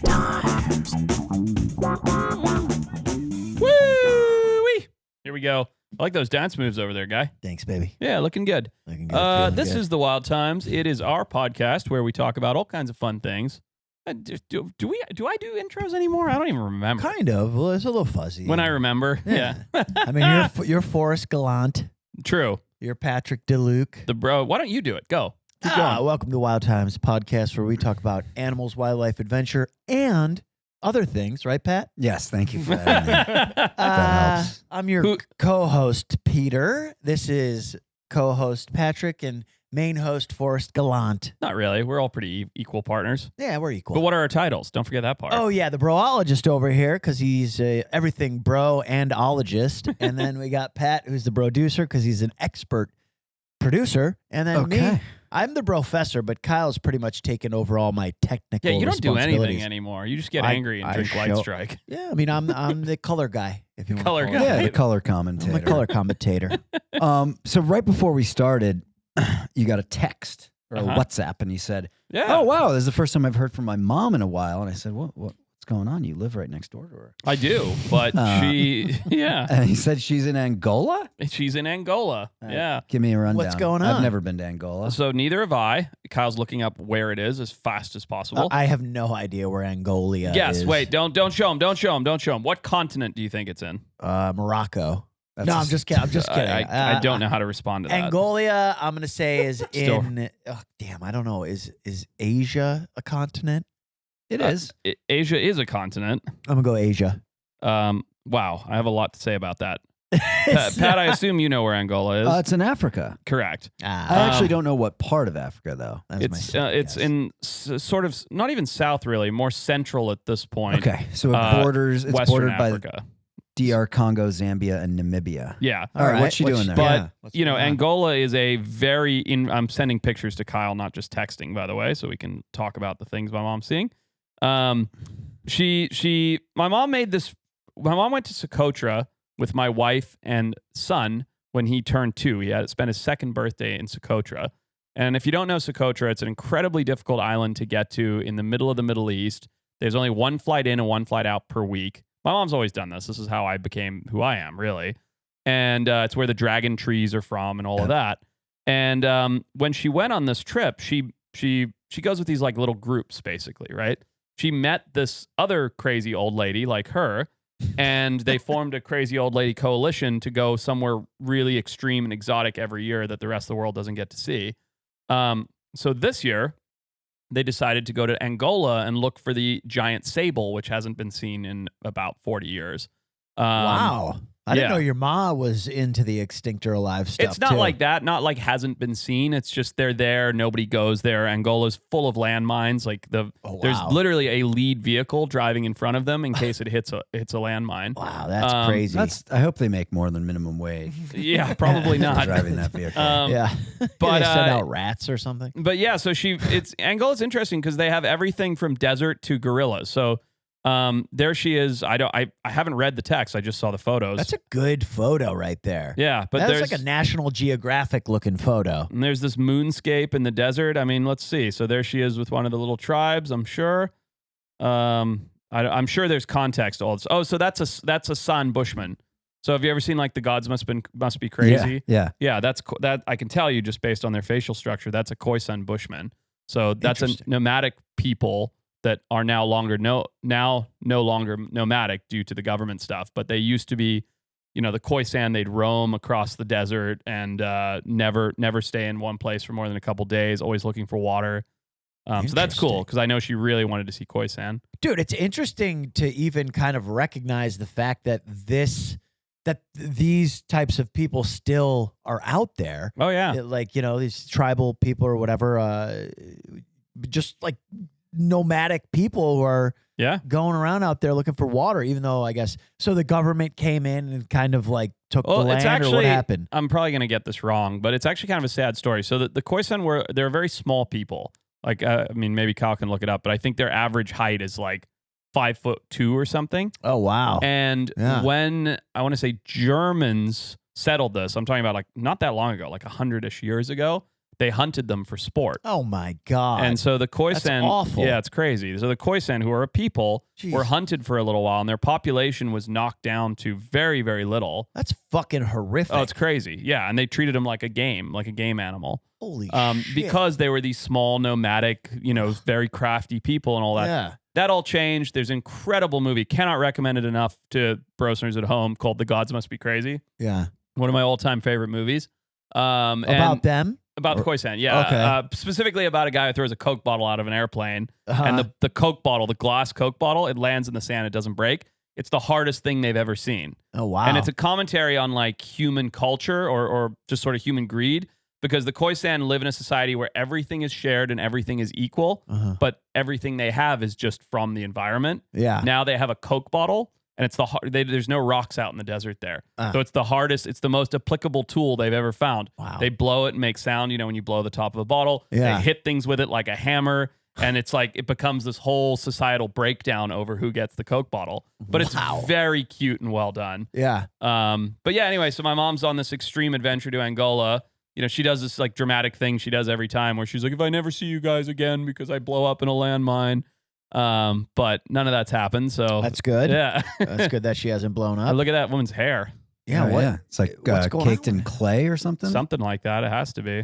Wild Times. Woo-wee! Here we go. I like those dance moves over there, guy. Thanks, baby. Yeah, looking good. Looking good. Feeling This good. is the Wild Times. It is our podcast where we talk about all kinds of fun things. Do I do intros anymore? I don't even remember. Kind of. Well, it's a little fuzzy. When I remember, yeah. I mean, you're Forrest Galante. True. You're Patrick DeLuke. The bro. Why don't you do it? Go. Keep going. Welcome to Wild Times podcast, where we talk about animals, wildlife, adventure, and other things. Right, Pat? Yes, thank you for having me. Uh, helps. I'm your co-host, Peter. This is co-host Patrick and main host Forrest Galante. Not really. We're all pretty equal partners. Yeah, we're equal. But what are our titles? Don't forget that part. Oh, yeah, the broologist over here, because he's everything bro and ologist. And then we got Pat, who's the producer, because he's an expert producer. And then me, I'm the professor, but Kyle's pretty much taken over all my technical Yeah, you don't do anything responsibilities. anymore. You just get angry and drink Light Strike. Yeah, I mean, I'm the color guy, if you want Color to call guy. it. Yeah, the color I'm commentator. the color commentator. So right before we started, you got a text or a WhatsApp, and you said, Yeah. "Oh wow, this is the first time I've heard from my mom in a while." And I said, "What's going on? You live right next door to her." I do, but yeah. And he said she's in Angola. She's in Angola. Yeah. Give me a rundown. What's going I've on? never been to Angola. So neither have I. Kyle's looking up where it is as fast as possible. I have no idea where Angola Yes, is. wait, don't show him. Don't show him. Don't show him. What continent do you think it's in? Morocco. That's No, a- I'm just kidding. I'm just kidding. I don't know how to respond to that. Angola, I'm gonna say is Still- in. Oh, damn, I don't know. Is Asia a continent? It is. Asia is a continent. I'm gonna go Asia. Wow, I have a lot to say about that. Pat, I assume you know where Angola is. It's in Africa. Correct. I actually don't know what part of Africa though. It's in sort of not even south really, more central at this point. Okay, so it borders. It's Western bordered Africa. by DR Congo, Zambia, and Namibia. Yeah. All right, what's she doing there? But What's you know, going on? Angola is a very. I'm sending pictures to Kyle, not just texting, by the way, so we can talk about the things my mom's seeing. My mom made this. My mom went to Socotra with my wife and son when he turned 2. He had spent his second birthday in Socotra, and if you don't know Socotra, it's an incredibly difficult island to get to in the middle of the Middle East. There's only one flight in and one flight out per week. My mom's always done this. This is how I became who I am, really. And it's where the dragon trees are from and all of that. And when she went on this trip, she goes with these like little groups, basically, right? She met this other crazy old lady like her, and they formed a crazy old lady coalition to go somewhere really extreme and exotic every year that the rest of the world doesn't get to see. So this year, they decided to go to Angola and look for the giant sable, which hasn't been seen in about 40 years. Wow. I didn't know your ma was into the extinct or alive stuff. It's not too. like that. Not like hasn't been seen. It's just they're there. Nobody goes there. Angola's full of landmines. Like there's literally a lead vehicle driving in front of them in case it hits a landmine. Wow, that's crazy. I hope they make more than minimum wage. Yeah, probably not. Driving that vehicle. yeah. but, they send out rats or something. But yeah, so Angola's interesting because they have everything from desert to gorillas. So there she is. I haven't read the text. I just saw the photos. That's a good photo right there. Yeah, but that's like a National Geographic looking photo. And there's this moonscape in the desert. I mean, let's see. So there she is with one of the little tribes, I'm sure. I'm sure there's context to all this. Oh, so that's a San Bushman. So have you ever seen like The Gods Must Be Crazy? Yeah. Yeah, that I can tell you just based on their facial structure, that's a Khoisan Bushman. So that's a nomadic people that are now no longer nomadic due to the government stuff, but they used to be, you know, the Khoisan, they'd roam across the desert and never stay in one place for more than a couple days, always looking for water. So that's cool because I know she really wanted to see Khoisan. Dude, it's interesting to even kind of recognize the fact that these types of people still are out there. Oh yeah, like, you know, these tribal people or whatever, just like nomadic people who are going around out there looking for water, even though I guess so the government came in and kind of like took the land, or what happened? I'm probably going to get this wrong, but it's actually kind of a sad story. So the Khoisan they're very small people. Like, I mean, maybe Kyle can look it up, but I think their average height is like 5'2" or something. Oh, wow. And when I want to say Germans settled this, I'm talking about like not that long ago, like 100-ish years ago, they hunted them for sport. Oh my God. And so the Khoisan, That's awful. yeah, it's crazy. So the Khoisan, who are a people, Jeez. were hunted for a little while, and their population was knocked down to very, very little. That's fucking horrific. Oh, it's crazy. Yeah, and they treated them like a game animal. Holy shit. Because they were these small, nomadic, very crafty people and all that. Yeah. That all changed. There's an incredible movie. Cannot recommend it enough to brosners at home called The Gods Must Be Crazy. Yeah. One of my all-time favorite movies. About them? About the Khoisan, yeah. Okay. Specifically about a guy who throws a Coke bottle out of an airplane. Uh-huh. And the Coke bottle, the glass Coke bottle, it lands in the sand. It doesn't break. It's the hardest thing they've ever seen. Oh, wow. And it's a commentary on like human culture or just sort of human greed, because the Khoisan live in a society where everything is shared and everything is equal, but everything they have is just from the environment. Yeah. Now they have a Coke bottle, and it's there's no rocks out in the desert there. So it's the hardest, it's the most applicable tool they've ever found. Wow. They blow it and make sound, when you blow the top of a bottle. Yeah. They hit things with it like a hammer, and it's like it becomes this whole societal breakdown over who gets the Coke bottle. But it's very cute and well done. Yeah. But yeah, anyway, so my mom's on this extreme adventure to Angola. She does this like dramatic thing she does every time where she's like, if I never see you guys again because I blow up in a landmine. But none of that's happened. So That's good. Yeah. That's good that she hasn't blown up. Look at that woman's hair. Yeah. Oh, What? yeah. It's like what's going caked on in clay or something. Something like that. It has to be.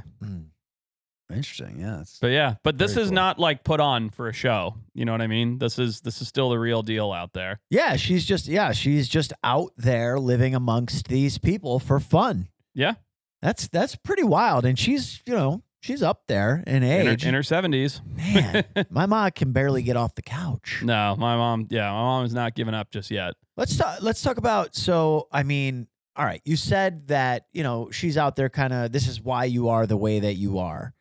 Interesting. Yeah. But this Very is cool. not like put on for a show. You know what I mean? This is still the real deal out there. Yeah. She's just out there living amongst these people for fun. Yeah. That's pretty wild. And she's up there in age. In her 70s. Man, my mom can barely get off the couch. No, my mom is not giving up just yet. Let's talk about, so, I mean, all right, you said that, she's out there kind of, this is why you are the way that you are.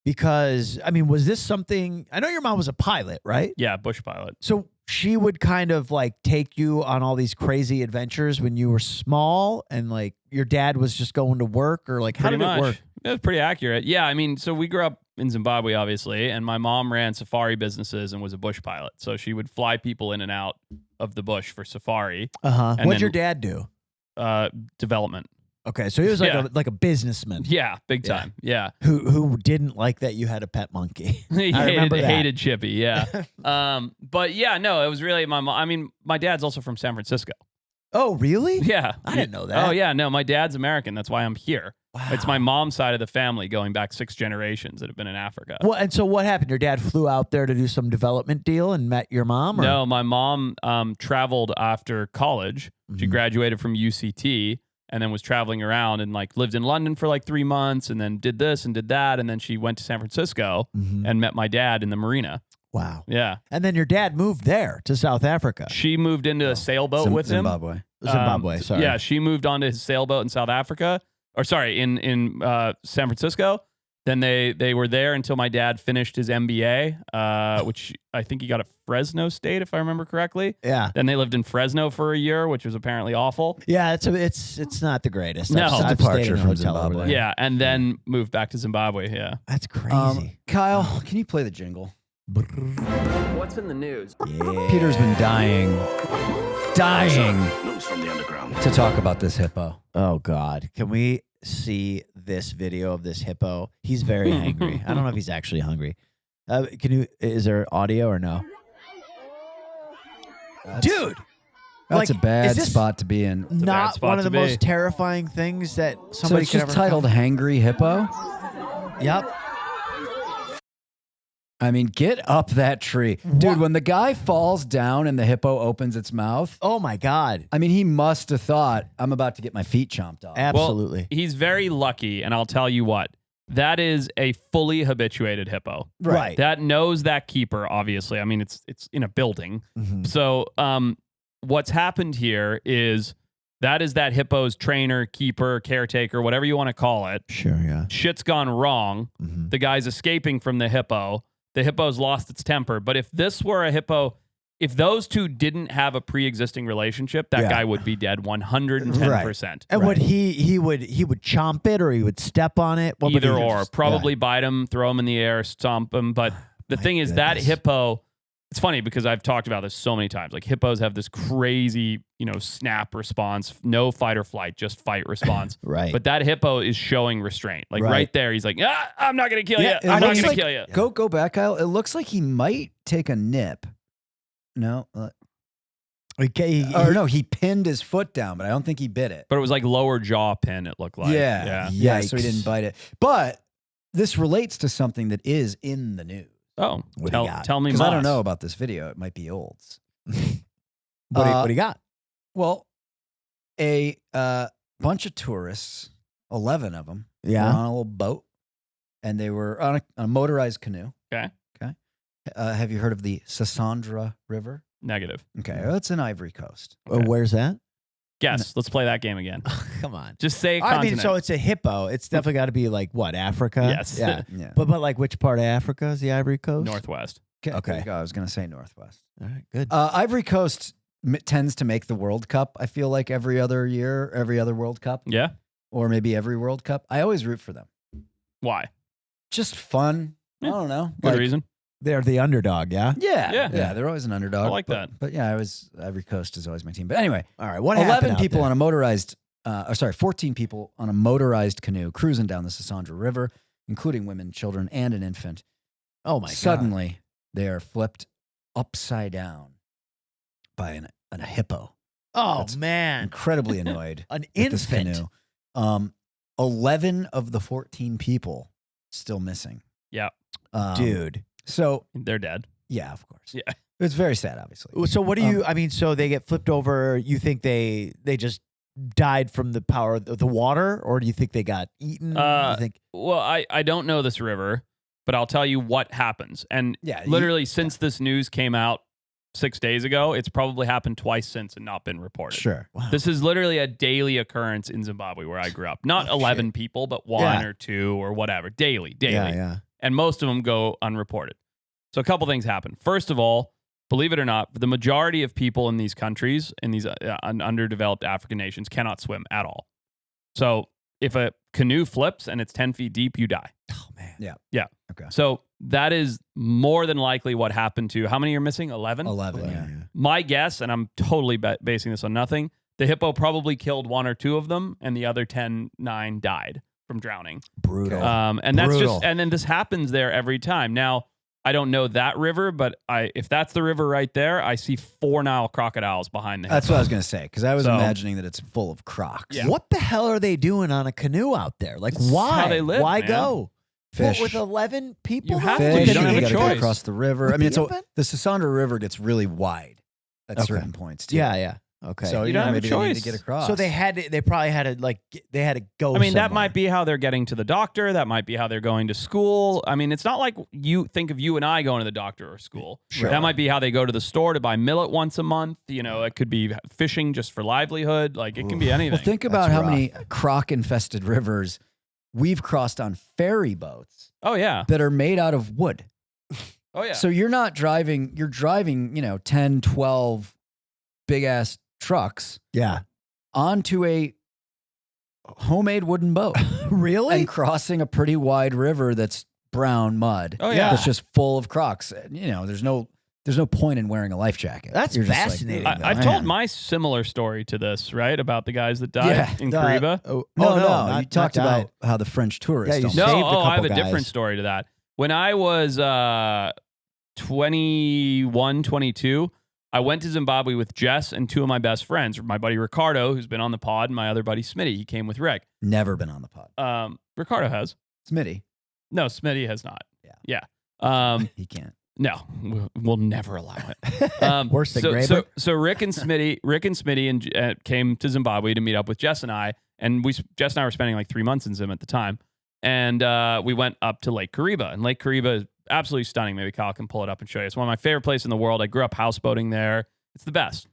Because, I mean, was this something, I know your mom was a pilot, right? Yeah, bush pilot. So she would kind of like take you on all these crazy adventures when you were small, and like your dad was just going to work, or like how Pretty did much. it work? It was pretty accurate. Yeah, I mean, so we grew up in Zimbabwe, obviously, and my mom ran safari businesses and was a bush pilot. So she would fly people in and out of the bush for safari. What'd your dad do? Development. Okay, so he was like a businessman. Yeah, big time. Yeah. Who didn't like that you had a pet monkey. He I remember that. hated Chippy, yeah. But yeah, no, it was really my mom. I mean, my dad's also from San Francisco. Oh, really? Yeah. I didn't know that. Oh, yeah, no, my dad's American. That's why I'm here. Wow. It's my mom's side of the family going back 6 generations that have been in Africa. Well, and so what happened? Your dad flew out there to do some development deal and met your mom? Or? No, my mom traveled after college. She graduated from UCT and then was traveling around and like lived in London for like 3 months and then did this and did that. And then she went to San Francisco and met my dad in the marina. Wow. Yeah. And then your dad moved there to South Africa. She moved into a sailboat with him. Zimbabwe. Sorry. Yeah, she moved onto his sailboat in South Africa. Or sorry, in San Francisco. Then they were there until my dad finished his MBA, which I think he got at Fresno State, if I remember correctly. Yeah. Then they lived in Fresno for a year, which was apparently awful. Yeah, it's not the greatest. No. I've Departure stayed in a from hotel over Zimbabwe. there. Yeah, and then moved back to Zimbabwe. Yeah. That's crazy. Kyle, can you play the jingle? What's in the news? Yeah. Peter's been dying News from the underground. to talk about this hippo. Oh God, can we see this video of this hippo? He's very hungry. I don't know if he's actually hungry. Is there audio or no? Dude, That's a bad is this spot to be in. not spot one of to the be. most terrifying things that So somebody it's could just ever titled Hangry Hippo? Yep. I mean, get up that tree. Dude, when the guy falls down and the hippo opens its mouth, Oh my God. I mean, he must have thought, I'm about to get my feet chomped off. Absolutely. Well, he's very lucky, and I'll tell you what. That is a fully habituated hippo. Right. That knows that keeper, obviously. I mean, it's in a building. Mhm. So what's happened here is that hippo's trainer, keeper, caretaker, whatever you want to call it. Sure, yeah. Shit's gone wrong. Mhm. The guy's escaping from the hippo. The hippo's lost its temper. But if this were a hippo, if those two didn't have a pre-existing relationship, that Yeah. guy would be dead 110%. And would he would chomp it, or he would step on it? What would he Either do? or. Just- Probably bite him, throw him in the air, stomp him. But the My thing is, that goodness. hippo, it's funny because I've talked about this so many times. Like hippos have this crazy, snap response, no fight or flight, just fight response. Right. But that hippo is showing restraint. Like right there, he's like, I'm not going to kill Yeah, you. I'm not going to kill you. Go back, Kyle. It looks like he might take a nip. No. He pinned his foot down, but I don't think he bit it. But it was like lower jaw pin, it looked like. Yeah, so he didn't bite it. But this relates to something that is in the news. Oh, tell me more. Because I don't know about this video. It might be old. What do you got? Well, a bunch of tourists, 11 of them, were Yeah. on a little boat, and they were on a motorized canoe. Okay. Have you heard of the Sassandra River? Negative. Okay, well, it's in Ivory Coast. Okay. Where's that? Guess. Let's play that game again. Come on. Just say a I mean, continent. so it's a hippo. It's definitely got to be like what, Africa? Yes. Yeah. Yeah. But like which part of Africa is the Ivory Coast? Northwest. Okay. Okay. There you go. I was going to say Northwest. All right, good. Ivory Coast tends to make the World Cup, I feel like, every other year, every other World Cup, Yeah. or maybe every World Cup. I always root for them. Why? Just fun. Yeah. I don't know. Good reason. They're the underdog, yeah? Yeah. They're always an underdog. I like that. But yeah, Ivory Coast is always my team. But anyway, All right, what 11 happened out people there? on a motorized, 14 people on a motorized canoe cruising down the Sassandra River, including women, children, and an infant. Oh my god. Suddenly, they are flipped upside down by a hippo. Oh That's man. Incredibly annoyed. An with this infant. canoe. 11 of the 14 people still missing. Yeah. Dude. So, They're dead. yeah, of course. Yeah. It's very sad, obviously. So what do you I mean, so they get flipped over, you think they just died from the power of the water, or do you think they got eaten? You think Well, I don't know this river, but I'll tell you what happens. And literally since this news came out 6 days ago, it's probably happened twice since and not been reported. Sure. wow. This is literally a daily occurrence in Zimbabwe where I grew up. Not 11 people, but one or two or whatever. Daily. Yeah. And most of them go unreported. So a couple things happen. First of all, believe it or not, the majority of people in these countries, in these underdeveloped African nations, cannot swim at all. So if a canoe flips and it's 10 feet deep, you die. Oh man. Yeah. Okay. So that is more than likely what happened to, how many are missing? 11? 11, yeah. My guess, and I'm totally basing this on nothing, the hippo probably killed one or two of them, and the other 9 died from drowning. Brutal. And that's Brutal. just, and then this happens there every time. Now, I don't know that river, but if that's the river right there, I see 4 Nile crocodiles behind the hippo. That's what I was going to say, because I was So- imagining that it's full of crocs. Yeah. What the hell are they doing on a canoe out there? Like, This is why? how they live, why man. go? Fish. What, with 11 people? You have though? to. Fish, You don't have a gotta choice. get across the river. I mean, With the infant? the Sassandra River gets really wide at Okay. certain points, too. Yeah. Okay. So You don't have a maybe they need to choice. get across. So they probably had to they had to go. I mean, that somewhere. might be how they're getting to the doctor. That might be how they're going to school. I mean, it's not like you think of you and I going to the doctor or school. Sure. That might be how they go to the store to buy millet once a month. It could be fishing just for livelihood. Like, it can be anything. Well, think about That's how rough. many croc-infested rivers we've crossed on ferry boats Oh, yeah. that are made out of wood. Oh, yeah. So you're driving, 10, 12 big-ass trucks Yeah. onto a homemade wooden boat Really? and crossing a pretty wide river that's brown mud. Oh, yeah. That's just full of crocs. There's no point in wearing a life jacket. That's You're just like, fascinating. "Oh, I've man." told my similar story to this, right? About the guys that died Yeah. in Kariba. No, No, you not talked died. about how the French tourists Yeah, you don't. saved No, a I have couple a different guys. story to that. When I was 21, 22, I went to Zimbabwe with Jess and 2 of my best friends, my buddy Ricardo, who's been on the pod, and my other buddy Smitty. He came with Rick. Never been on the pod. Ricardo has. Smitty, No, Smitty has not. Yeah. Yeah. he can't. No, we'll never allow it. Worse than so, Graber? so Rick and Smitty came to Zimbabwe to meet up with Jess and I, and Jess and I were spending like 3 months in Zim at the time, and we went up to Lake Kariba, and Lake Kariba is absolutely stunning. Maybe Kyle can pull it up and show you. It's one of my favorite places in the world. I grew up houseboating there. It's the best,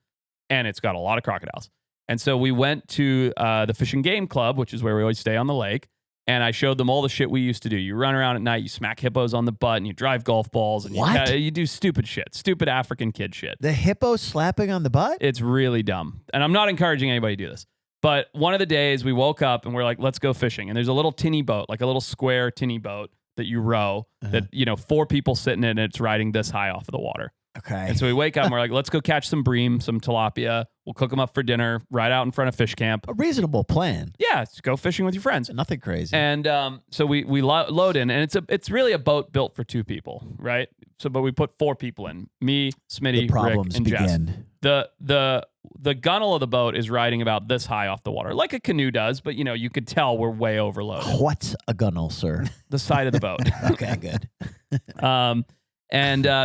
and it's got a lot of crocodiles. And so we went to the Fish and Game Club, which is where we always stay on the lake. And I showed them all the shit we used to do. You run around at night, you smack hippos on the butt, and you drive golf balls, and What? you do stupid shit, stupid African kid shit. The hippo slapping on the butt? It's really dumb. And I'm not encouraging anybody to do this. But one of the days we woke up and we're like, let's go fishing. And there's a little tinny boat, like a little square tinny boat that you row that, 4 people sit in it and it's riding this high off of the water. Okay. And so we wake up and we're like, let's go catch some bream, some tilapia. We'll cook them up for dinner right out in front of fish camp. A reasonable plan. Yeah, let's go fishing with your friends. Nothing crazy. And so we load in, and it's really a boat built for 2 people, right? So, but we put 4 people in: me, Smitty, problems Rick, and begin. Jess. The gunnel of the boat is riding about this high off the water, like a canoe does, but you could tell we're way overloaded. What's a gunnel, sir? The side of the boat. Okay, good.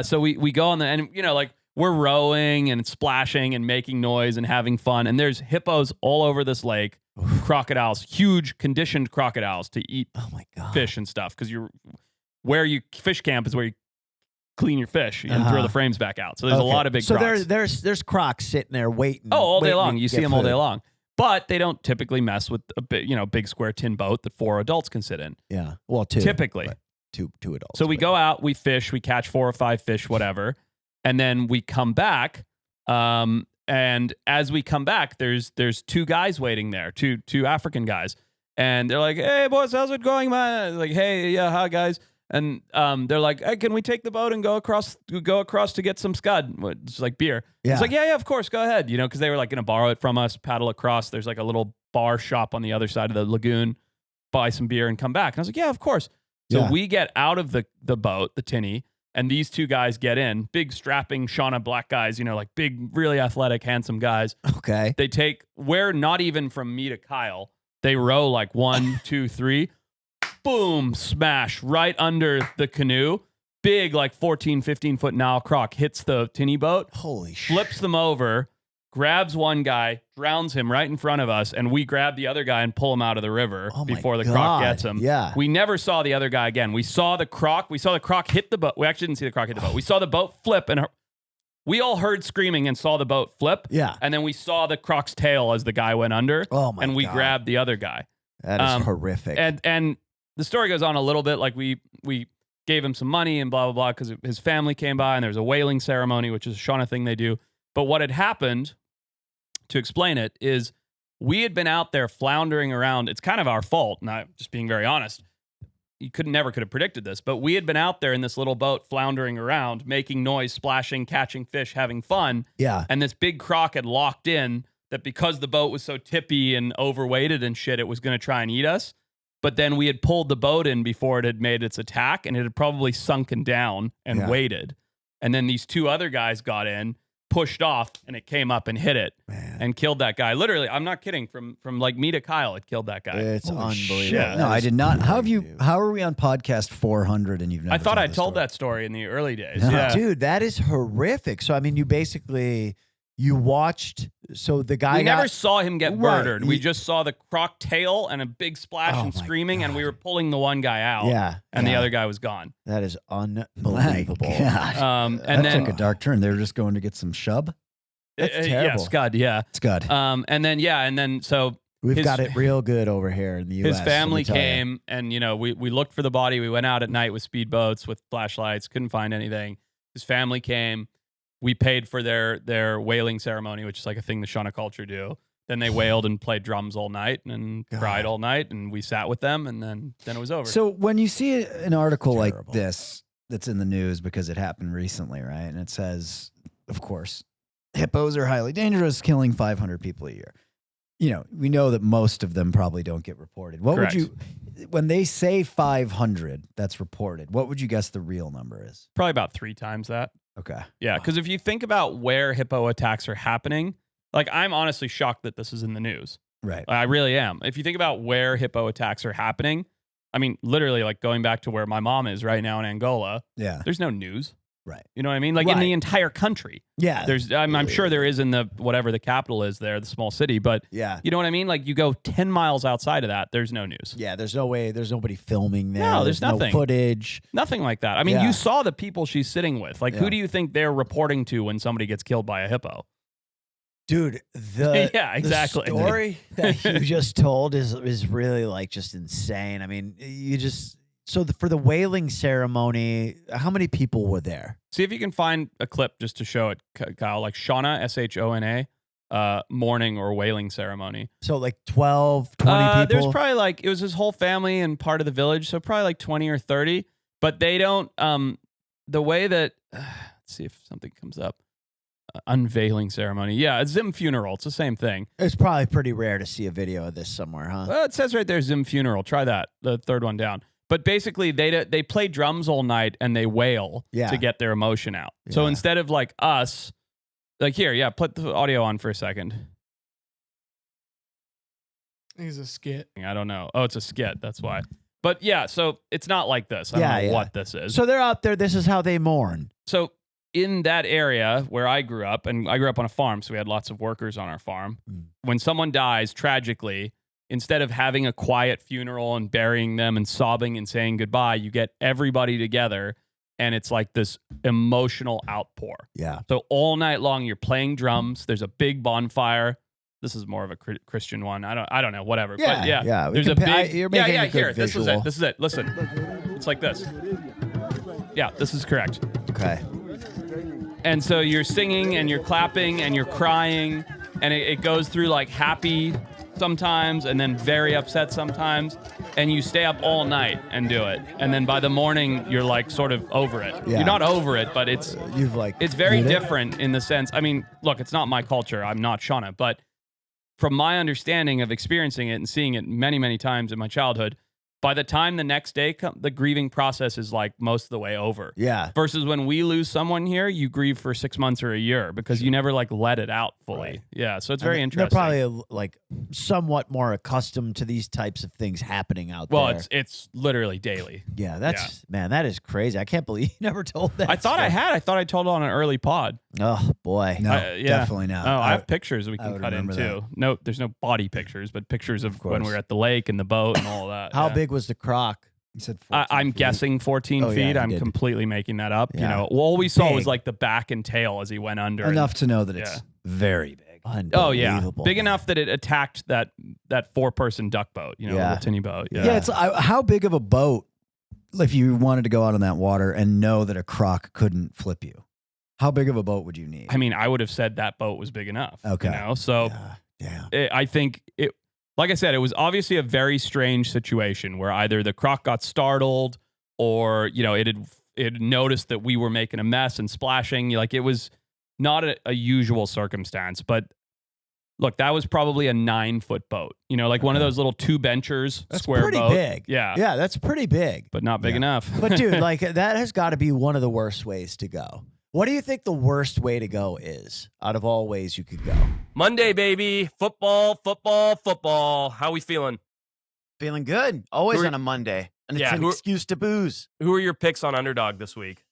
So we go on and like we're rowing and splashing and making noise and having fun, and there's hippos all over this lake, crocodiles, huge conditioned crocodiles to eat fish and stuff, because where you fish camp is where you clean your fish and throw the frames back out. So there's a lot of big crocs. So there's crocs sitting there waiting. Oh, all day waiting long. to You see get them all day food. long. But they don't typically mess with a big square tin boat that 4 adults can sit in. Yeah. Well, 2. Typically. Two adults. So we go out, we fish, we catch 4 or 5 fish, whatever. And then we come back. And as we come back, there's 2 guys waiting there, two African guys. And they're like, "Hey, boys, how's it going, man?" Like, "Hey, yeah, hi, guys." And they're like, "Hey, can we take the boat and go across to get some scud?" It's like beer. Yeah. It's like, yeah, of course, go ahead. Because they were like going to borrow it from us, paddle across. There's like a little bar shop on the other side of the lagoon, buy some beer and come back. And I was like, yeah, of course. So we get out of the boat, the tinny, and these 2 guys get in, big strapping Shona black guys, like big, really athletic, handsome guys. Okay. We're not even from me to Kyle. They row like 1, 2, 3. Boom, smash right under the canoe. Big, like 14, 15-foot Nile croc hits the tinny boat. Holy shit. Flips them over, grabs one guy, drowns him right in front of us, and we grab the other guy and pull him out of the river before the croc gets him. Yeah. We never saw the other guy again. We saw the croc. We saw the croc hit the boat. We actually didn't see the croc hit the boat. We saw the boat flip, and we all heard screaming and saw the boat flip. Yeah. And then we saw the croc's tail as the guy went under. Oh, my And we God. grabbed the other guy. That is horrific. And the story goes on a little bit. Like we gave him some money and blah, blah, blah, because his family came by and there's a wailing ceremony, which is a Shona thing they do. But what had happened, to explain it, is we had been out there floundering around. It's kind of our fault, and I'm just being very honest. You never could have predicted this, but we had been out there in this little boat floundering around, making noise, splashing, catching fish, having fun. Yeah. And this big croc had locked in that because the boat was so tippy and overweighted and shit, it was going to try and eat us. But then we had pulled the boat in before it had made its attack, and it had probably sunken down and waited. And then these 2 other guys got in, pushed off, and it came up and hit it and killed that guy. Literally, I'm not kidding. From like me to Kyle, it killed that guy. It's unbelievable. shit. No, I did not. How are we on podcast 400 and you've never I thought I this told story? that story in the early days. No. Yeah. Dude, that is horrific. So, I mean, you watched, so the guy We never saw him get Right. murdered. We just saw the croc tail and a big splash Oh and my screaming, and we God. were pulling the one guy out. Yeah. And the yeah. other guy was gone. That is My unbelievable. gosh. And that then took a dark turn. They were just going to get some shub. That's yeah, terrible. Scud, yeah. It's good. And then so We've his- got it real good over here in the U.S. his family let me tell you. came, and we looked for the body. We went out at night with speedboats with flashlights, couldn't find anything. His family came. We paid for their wailing ceremony, which is like a thing the Shona culture do. Then they wailed and played drums all night and cried all night, and we sat with them, and then it was over. So when you see an article like Terrible. this that's in the news because it happened recently, right? And it says, of course, hippos are highly dangerous, killing 500 people a year. We know that most of them probably don't get reported. What Correct. would you, when they say 500 that's reported, what would you guess the real number is? Probably about 3 times that. Okay. Yeah, because if you think about where hippo attacks are happening, like I'm honestly shocked that this is in the news. Right. I really am. If you think about where hippo attacks are happening, I mean, literally, like going back to where my mom is right now in Angola, Yeah. there's no news. Right. You know what I mean? Like in Right. the entire country. Yeah. I'm sure there is in the whatever the capital is there, the small city, but Yeah. you know what I mean? Like you go 10 miles outside of that, there's no news. Yeah. There's no way. There's nobody filming there. No, there's nothing. No footage. Nothing like that. I mean, Yeah. you saw the people she's sitting with. Like, Yeah. who do you think they're reporting to when somebody gets killed by a hippo? Dude, the Yeah, exactly. the story that you just told is really like just insane. I mean, for the wailing ceremony, how many people were there? See if you can find a clip just to show it, Kyle. Like Shona, Shona, mourning or wailing ceremony. So like 12, 20 people? There's probably it was his whole family and part of the village, so probably like 20 or 30. But they don't, the way that Let's see if something comes up. Unveiling ceremony. Yeah, a Zim funeral. It's the same thing. It's probably pretty rare to see a video of this somewhere, huh? Well, it says right there, Zim funeral. Try that. The third one down. But basically, they play drums all night and they wail to get their emotion out. Yeah. So instead of like us, like here, put the audio on for a second. He's a skit. I don't know. Oh, it's a skit. That's why. But yeah, so it's not like this. I don't know what this is. So they're out there. This is how they mourn. So in that area where I grew up, and I grew up on a farm, so we had lots of workers on our farm. When someone dies tragically, instead of having a quiet funeral and burying them and sobbing and saying goodbye, you get everybody together, and it's like this emotional outpour. Yeah. So all night long, you're playing drums. There's a big bonfire. This is more of a Christian one. I don't know, whatever. Yeah, but yeah. There's a big. You're making a good visual. This is it. Listen, it's like this. Yeah, this is correct. Okay. And so you're singing and you're clapping and you're crying, and it goes through like happy sometimes and then very upset sometimes, and you stay up all night and do it, and then by the morning you're like sort of over it. You're not over it, but it's very different in the sense. I mean, look, it's not my culture. I'm not Shona, but from my understanding of experiencing it and seeing it many, many times in my childhood, by the time the next day the grieving process is like most of the way over. Yeah. Versus when we lose someone here, you grieve for 6 months or a year because you never like let it out fully. Right. Yeah. So it's very interesting. They're probably like somewhat more accustomed to these types of things happening out there. Well, it's literally daily. Yeah. Man, that is crazy. I can't believe you never told that. I thought I had. I thought I told it on an early pod. Oh boy. No, definitely not. Oh, I have pictures we can cut in too. No, there's no body pictures, but pictures of when we were at the lake and the boat and all that. How big was the croc? You said 14 I'm feet. guessing 14 feet. I'm completely making that up. You know, all we saw was like the back and tail as he went under. Enough to know that it's very big. Oh yeah, big enough that it attacked that 4-person duck boat. You know, the tinny boat. Yeah, it's how big of a boat if you wanted to go out on that water and know that a croc couldn't flip you? How big of a boat would you need? I mean, I would have said that boat was big enough. Okay. You know? So I think it, like I said, it was obviously a very strange situation where either the croc got startled or, you know, it had noticed that we were making a mess and splashing. Like, it was not a usual circumstance. But look, that was probably a 9-foot boat. You know, like one of those little 2-benchers square boat. That's pretty big. Yeah. Yeah, that's pretty big. But not big enough. But dude, like that has got to be one of the worst ways to go. What do you think the worst way to go is out of all ways you could go? Monday, baby. Football, football, football. How we feeling? Feeling good. Always on a Monday. And it's an excuse to booze. Who are your picks on Underdog this week?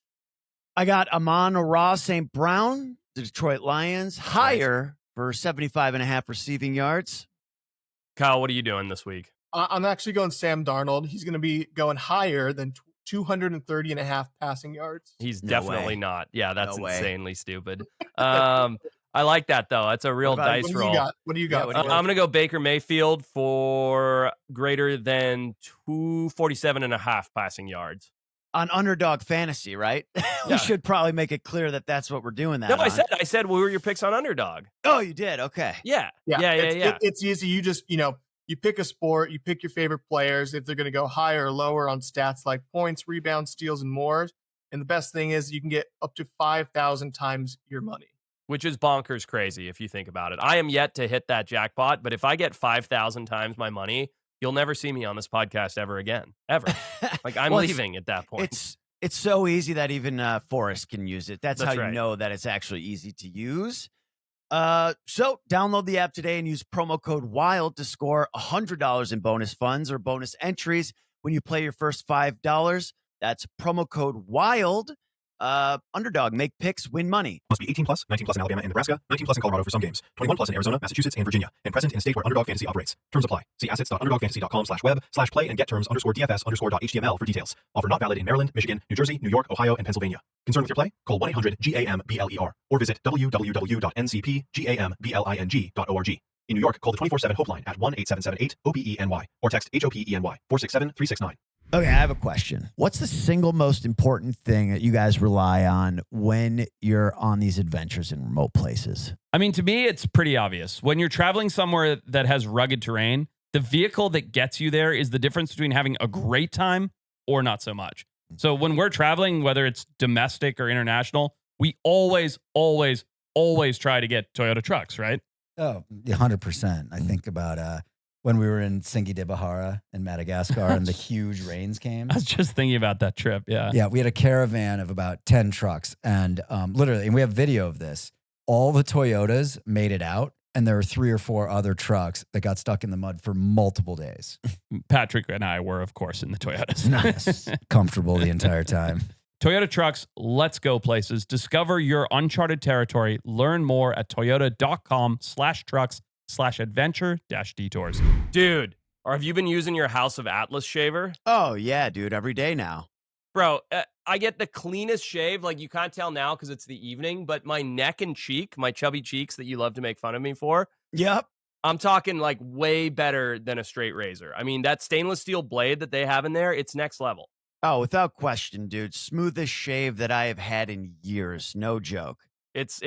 I got Amon-Ra St. Brown, the Detroit Lions, higher for 75.5 receiving yards. Kyle, what are you doing this week? I'm actually going Sam Darnold. He's going to be going higher than 230.5 passing yards. He's definitely not. Yeah, that's insanely stupid. I like that, though. That's a real dice roll. What do you got? I'm going to go Baker Mayfield for greater than 247.5 passing yards. On Underdog Fantasy, right? We should probably make it clear that that's what we're doing that No, on. I said what were your picks on Underdog? Oh, you did? Okay. Yeah. It's easy. You just, you pick a sport, you pick your favorite players, if they're going to go higher or lower on stats like points, rebounds, steals, and more. And the best thing is you can get up to 5,000 times your money. Which is bonkers crazy if you think about it. I am yet to hit that jackpot, but if I get 5,000 times my money, you'll never see me on this podcast ever again. Ever. Like, I'm leaving at that point. It's so easy that even Forrest can use it. That's how you right. know that it's actually easy to use. So download the app today and use promo code WILD to score $100 in bonus funds or bonus entries when you play your first $5. That's promo code WILD. Underdog, make picks, win money. Must be 18 plus, 19 plus in Alabama and Nebraska, 19 plus in Colorado for some games, 21 plus in Arizona, Massachusetts, and Virginia, and present in a state where Underdog Fantasy operates. Terms apply. See assets.underdogfantasy.com/web/play and get terms _DFS_.html for details. Offer not valid in Maryland, Michigan, New Jersey, New York, Ohio, and Pennsylvania. Concerned with your play? Call 1-800-GAMBLER or visit www.ncpgamblining.org. In New York, call the 24/7 Hope line at 1-8778-OPENY or text HOPENY 467-369. Okay, I have a question. What's the single most important thing that you guys rely on when you're on these adventures in remote places? I mean, to me, it's pretty obvious. When you're traveling somewhere that has rugged terrain, the vehicle that gets you there is the difference between having a great time or not so much. So when we're traveling, whether it's domestic or international, we always try to get Toyota trucks, right? Oh, 100%. I think about when we were in Singhi de Bahara in Madagascar and the huge rains came. I was just thinking about that trip. Yeah. Yeah, we had a caravan of about 10 trucks. And literally, and we have video of this. All the Toyotas made it out. And there were 3 or 4 other trucks that got stuck in the mud for multiple days. Patrick and I were, of course, in the Toyotas. Nice. Comfortable the entire time. Toyota trucks, let's go places. Discover your uncharted territory. Learn more at toyota.com/trucks/adventure-detours. Dude, or have you been using your House of Atlas shaver? Oh, yeah, dude. Every day now. Bro, I get the cleanest shave. Like, you can't tell now because it's the evening, but my neck and cheek, my chubby cheeks that you love to make fun of me for, Yep. I'm talking like way better than a straight razor. I mean, that stainless steel blade that they have in there, it's next level. Oh, without question, dude. Smoothest shave that I have had in years. No joke. It's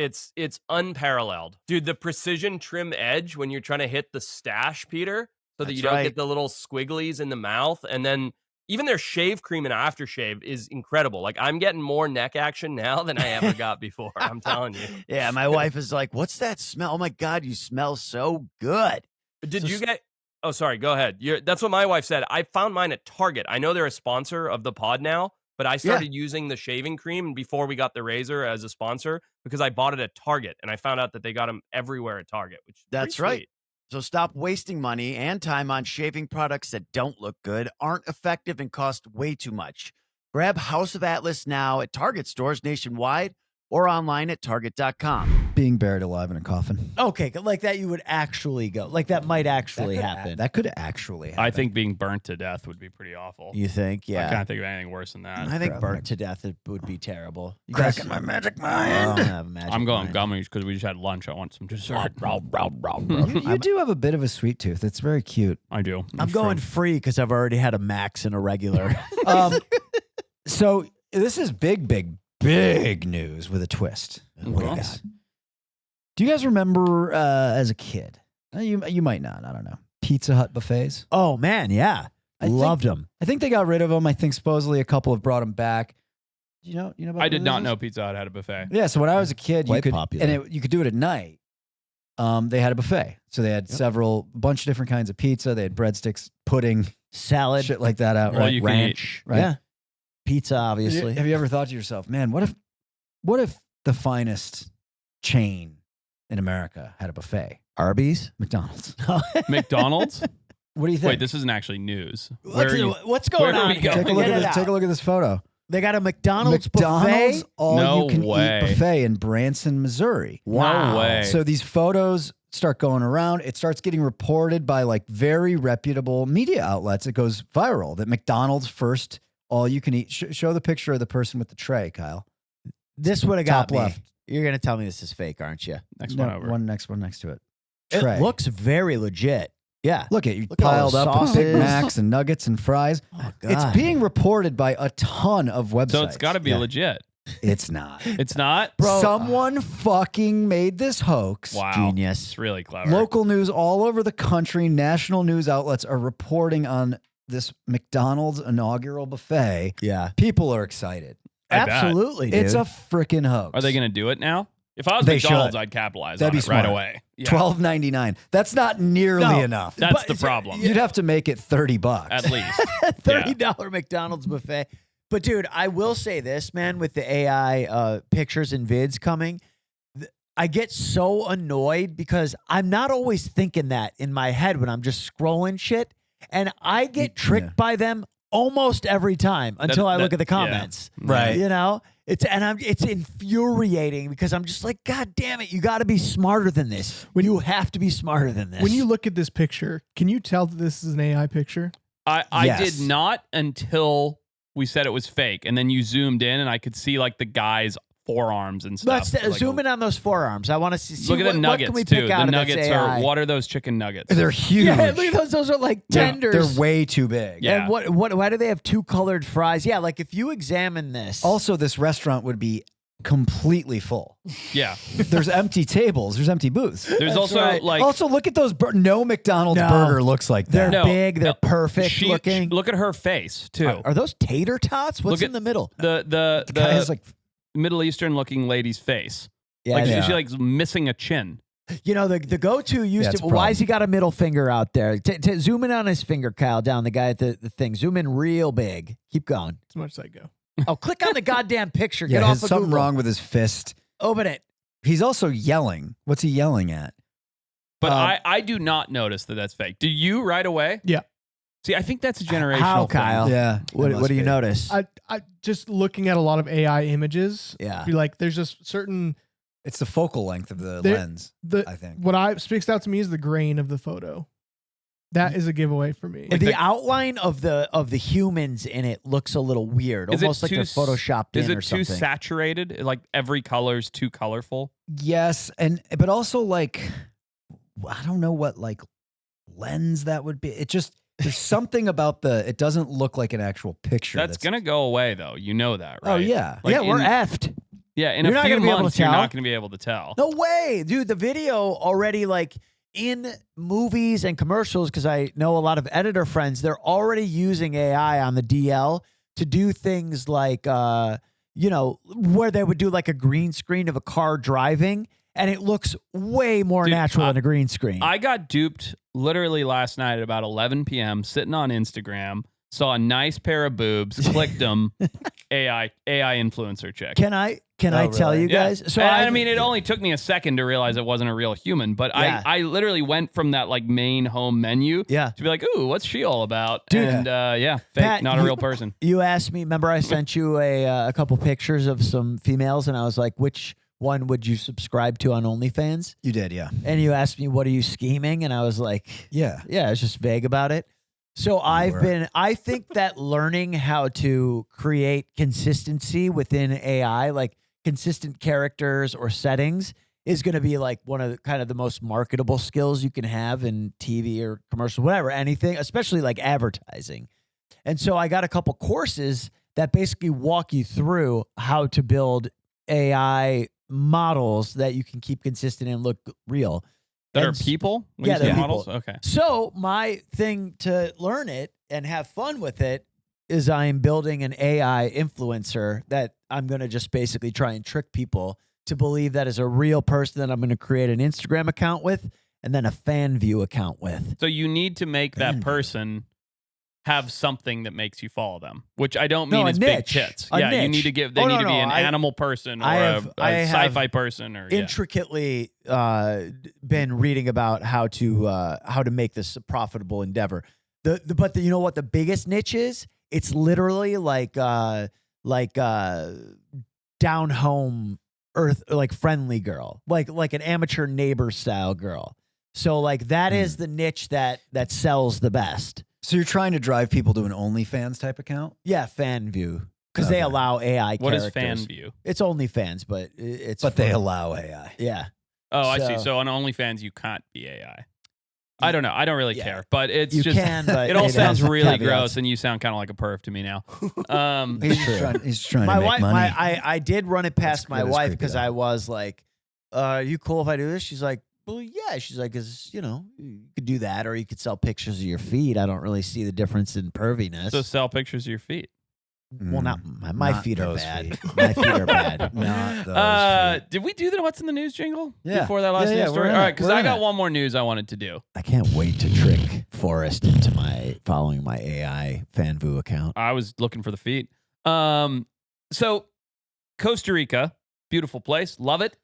unparalleled. Dude, the precision trim edge when you're trying to hit the stash, Peter, so that you don't get the little squigglies in the mouth. And then even their shave cream and aftershave is incredible. Like, I'm getting more neck action now than I ever got before. I'm telling you. Yeah, my wife is like, what's that smell? Oh, my God, you smell so good. Did you get... Oh, sorry. Go ahead. That's what my wife said. I found mine at Target. I know they're a sponsor of the pod now, but I started using the shaving cream before we got the razor as a sponsor because I bought it at Target, and I found out that they got them everywhere at Target, which is That's right. Sweet. So stop wasting money and time on shaving products that don't look good, aren't effective, and cost way too much. Grab House of Atlas now at Target stores nationwide or online at Target.com. Being buried alive in a coffin. Okay, like that you would actually go. Like that might actually happen. That could actually happen. I think being burnt to death would be pretty awful. You think? Yeah. I can't think of anything worse than that. I think burnt to death would be terrible. You cracking my magic mind. I'm going gummies because we just had lunch. I want some dessert. You do have a bit of a sweet tooth. It's very cute. I do. I'm going free because I've already had a Max and a regular. So this is big news with a twist. What do you got? Do you guys remember as a kid? You might not. I don't know. Pizza Hut buffets. Oh man, yeah, I loved them. I think they got rid of them. I think supposedly a couple have brought them back. You know about I did not know Pizza Hut had a buffet. Yeah, so when I was a kid, you could popular. and you could do it at night. They had a buffet, so they had a bunch of different kinds of pizza. They had breadsticks, pudding, salad, shit like that out. All Right? you can ranch, eat. Right? Yeah, pizza, obviously. Have you ever thought to yourself, man, what if the finest chain in America had a buffet? Arby's, McDonald's. McDonald's? What do you think? Wait, this isn't actually news. What's going on here? Take a look at this photo. They got a McDonald's buffet? all-you-can-eat buffet in Branson, Missouri. Wow. No way. So these photos start going around. It starts getting reported by like very reputable media outlets. It goes viral that McDonald's first all-you-can-eat. Show the picture of the person with the tray, Kyle. This would have got Top me. left. You're going to tell me this is fake, aren't you? Next one over. Next one next to it. It Tray. looks very legit. Yeah. Look at you Look at all piled the up with Big sauces. Macs and nuggets and fries. Oh, God. It's being reported by a ton of websites. So it's got to be legit. It's not. It's not? Bro, someone fucking made this hoax. Wow. Genius. It's really clever. Local news all over the country, national news outlets are reporting on this McDonald's inaugural buffet. Yeah. People are excited. I bet. Absolutely, dude. It's a freaking hoax. Are they going to do it now? If I was They McDonald's, should. I'd capitalize That'd on be it right smart. away. Yeah. $12.99. That's not nearly enough. That's the problem. You'd have to make it $30. At least. $30 McDonald's buffet. But dude, I will say this, man, with the AI pictures and vids coming, I get so annoyed because I'm not always thinking that in my head when I'm just scrolling shit. And I get tricked by them almost every time until I look at the comments. Yeah. Right. You know? It's infuriating because I'm just like, God damn it, you got to be smarter than this. You have to be smarter than this. When you look at this picture, can you tell that this is an AI picture? I did not until we said it was fake, and then you zoomed in, and I could see like the guy's forearms and stuff. Let's zoom in on those forearms. I want to see. Look at the nuggets what can we too. pick out The of nuggets are what are those chicken nuggets? They're huge. Yeah, look at those. Those are like tenders. They're way too big. Yeah. And why do they have two colored fries? Yeah, like if you examine this. Also, this restaurant would be completely full. Yeah. There's empty tables. There's empty booths. There's also right. like Also, look at those. No McDonald's burger looks like they're that. big. They're perfect looking. Look at her face too. Are those tater tots? What's in the middle? The guy has like Middle Eastern looking lady's face. Yeah, Like yeah. she like missing a chin. You know, the go-to used to, why has he got a middle finger out there? Zoom in on his finger, Kyle, down the guy at the thing. Zoom in real big. Keep going. As much as I go. Oh, click on the goddamn picture. Yeah, Get off there's of something Google. wrong with his fist. Open it. He's also yelling. What's he yelling at? But I do not notice that that's fake. Do you right away? Yeah. See, I think that's a generational How, thing. Kyle? Yeah. What do you notice? I just looking at a lot of AI images. Yeah. Be like, there's just certain It's the focal length of the There- lens, I think. what sticks out to me is the grain of the photo. That is a giveaway for me. The outline of the humans in it looks a little weird, Is it almost like too they're photoshopped in Is or it too something. saturated? Like every color's too colorful? Yes, but also like I don't know what like lens that would be. It just there's something about it doesn't look like an actual picture. That's gonna go away though. You know that, right? Oh yeah. Like yeah, we're in- effed. Yeah, in You're a not few gonna be able to months, you're tell. not going to be able to tell. No way, dude. The video already, like in movies and commercials, because I know a lot of editor friends, they're already using AI on the DL to do things like, where they would do like a green screen of a car driving, and it looks way more Dude, natural than a green screen. I got duped literally last night at about 11 p.m. sitting on Instagram, saw a nice pair of boobs, clicked them, AI influencer chick. Can I tell really? you guys? Yeah. So I mean, it only took me a second to realize it wasn't a real human, but Yeah. I literally went from that like main home menu Yeah. to be like, ooh, what's she all about? Dude. And fake, Pat, not a real person. You asked me. Remember, I sent you a couple pictures of some females, and I was like, which one would you subscribe to on OnlyFans? You did, yeah. And you asked me, what are you scheming? And I was like, Yeah. I was just vague about it. So I think that learning how to create consistency within AI, like consistent characters or settings, is going to be like one of the most marketable skills you can have in TV or commercial, whatever, anything, especially like advertising. And so I got a couple courses that basically walk you through how to build AI models that you can keep consistent and look real. That And are people? When yeah, you say they're models? people. Okay. So my thing to learn it and have fun with it is I'm building an AI influencer that I'm going to just basically try and trick people to believe that is a real person that I'm going to create an Instagram account with and then a fan view account with. So you need to make that person have something that makes you follow them, which I don't mean No, a is big niche. tits. A Yeah, you niche. need to give. They Oh, need no, to be no, an animal person or I have a sci-fi person or Intricately been reading about how to make this a profitable endeavor. But you know what the biggest niche is? It's literally like down home earth, like friendly girl, like an amateur neighbor style girl. So like that is the niche that sells the best. So you're trying to drive people to an OnlyFans type account? Yeah, fan view. Because they allow AI What characters. is fan view? It's OnlyFans, but it's They allow AI. Yeah. Oh, I see. So- So on OnlyFans, you can't be AI. I don't know. I don't really Yeah. care, but it's You just can, but it all it sounds has really caveats. gross, and you sound kind of like a perv to me now. He's trying My to make wife, money. I did run it past my that is wife creepy, because though. I was like, "Are you cool if I do this?" She's like, "Well, yeah." She's like, "Cause you could do that, or you could sell pictures of your feet. I don't really see the difference in perviness." So sell pictures of your feet. Well, not my Not feet are those bad. feet. My feet are bad. Not those feet. Did we do the what's in the news jingle Yeah. before that last Yeah, news yeah, story? we're in All right, it. because We're I in got it. one more news I wanted to do. I can't wait to trick Forrest into my following my AI FanVoo account. I was looking for the feet. So Costa Rica, beautiful place, love it.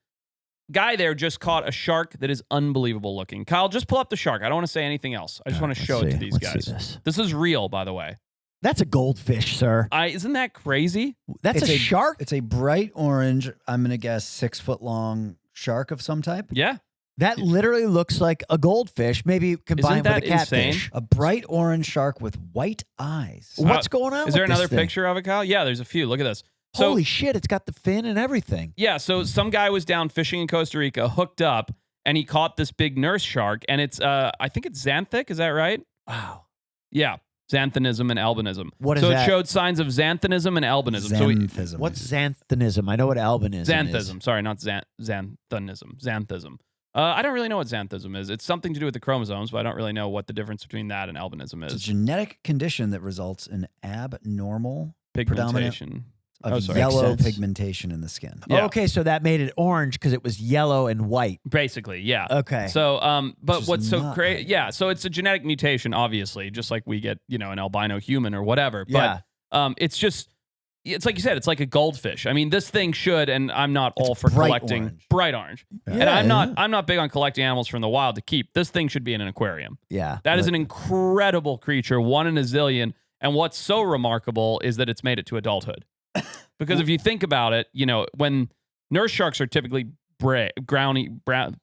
Guy there just caught a shark that is unbelievable looking. Kyle, just pull up the shark. I don't want to say anything else. I just want to show it to these Let's see guys. this. This is real, by the way. That's a goldfish, sir. Isn't that crazy? That's It's a shark. It's a bright orange, I'm going to guess 6 foot long shark of some type. Yeah. That literally looks like a goldfish, maybe combined with that a catfish. insane? A bright orange shark with white eyes. What's going on? Is there with this another thing? picture of it, Kyle? Yeah, there's a few. Look at this. So, Holy shit! It's got the fin and everything. yeah, so some guy was down fishing in Costa Rica, hooked up, and he caught this big nurse shark, and it's I think it's xanthic, is that right? Wow. Yeah, xanthanism and albinism. What is so that? it showed signs of xanthanism and albinism. So Xanthism. What's xanthanism? I know what albinism is. xanthism, sorry, not xanthanism, xanthism. I don't really know what xanthism is. It's something to do with the chromosomes, but I don't really know what the difference between that and albinism It's a is. genetic condition that results in abnormal Pigmentation. of sorry. yellow Makes sense. pigmentation in the skin. Yeah. Okay, so that made it orange because it was yellow and white. Basically, yeah. Okay. So, but is what's so not crazy? right. Yeah. So it's a genetic mutation, obviously, just like we get, an albino human or whatever. Yeah. But it's like you said, it's like a goldfish. I mean, this thing should, and I'm not all for bright collecting orange. bright orange. And I'm not big on collecting animals from the wild to keep. This thing should be in an aquarium. Yeah. That is an incredible creature, one in a zillion. And what's so remarkable is that it's made it to adulthood. Because if you think about it, when nurse sharks are typically brown.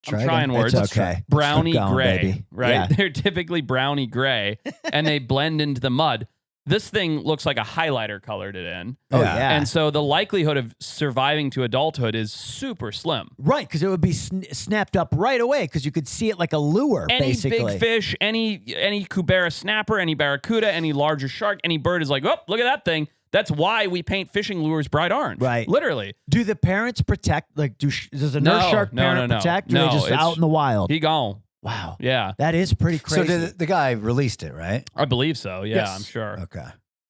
I'm trying words. It's okay. Brownie Keep going, gray, baby. right? Yeah. They're typically brownie gray, and they blend into the mud. This thing looks like a highlighter colored it in. Oh, yeah. And so the likelihood of surviving to adulthood is super slim. Right, because it would be snapped up right away because you could see it like a lure, Any basically. big fish, any Kubera snapper, any barracuda, any larger shark, any bird is like, oh, look at that thing. That's why we paint fishing lures bright orange. Right. Literally. Do the parents protect? Like, does a nurse shark parent protect? Or are they just out in the wild? He gone. Wow. Yeah. That is pretty So crazy. the guy released it, right? I believe so. Yeah, Yes. I'm sure. Okay.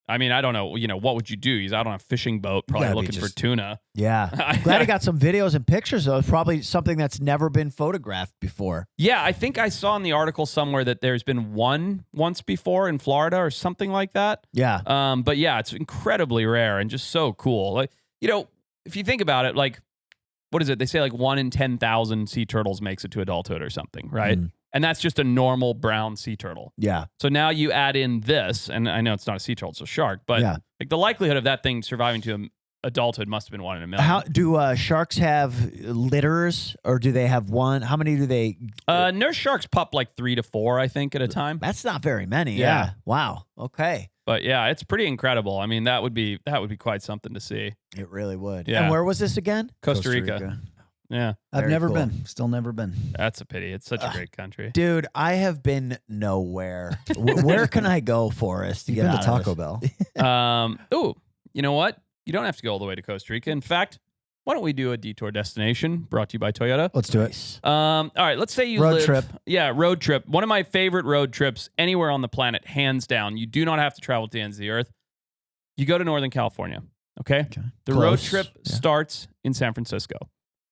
I mean, I don't know. What would you do? He's out on a fishing boat, probably gotta be looking for just- tuna. Yeah. I'm glad he got some videos and pictures, though. It's probably something that's never been photographed before. Yeah, I think I saw in the article somewhere that there's been one once before in Florida or something like that. Yeah. But yeah, it's incredibly rare and just so cool. Like, if you think about it, like, what is it? They say like 1 in 10,000 sea turtles makes it to adulthood or something, right? Mm. And that's just a normal brown sea turtle. Yeah. So now you add in this, and I know it's not a sea turtle, it's a shark, but Yeah. like the likelihood of that thing surviving to adulthood must have been 1 in a million. How do sharks have litters, or do they have one? How many do they? Nurse sharks pup like 3 to 4, I think, at a time. That's not very many. Yeah. Yeah. Wow. Okay. But yeah, it's pretty incredible. I mean, that would be quite something to see. It really would. Yeah. And where was this again? Costa Rica. Yeah, I've Very never cool. been. Still never been. that's a pity. It's such a great country. Dude, I have been nowhere. Where can I go, Forrest? To You've get been to out of Taco this? Bell. Ooh, you know what? You don't have to go all the way to Costa Rica. In fact, why don't we do a detour destination brought to you by Toyota? Let's do it. Nice. All right, let's say you Road live, trip. Yeah, road trip. One of my favorite road trips anywhere on the planet, hands down. You do not have to travel to the ends of the earth. You go to Northern California, okay? The road Close. trip Yeah. starts in San Francisco.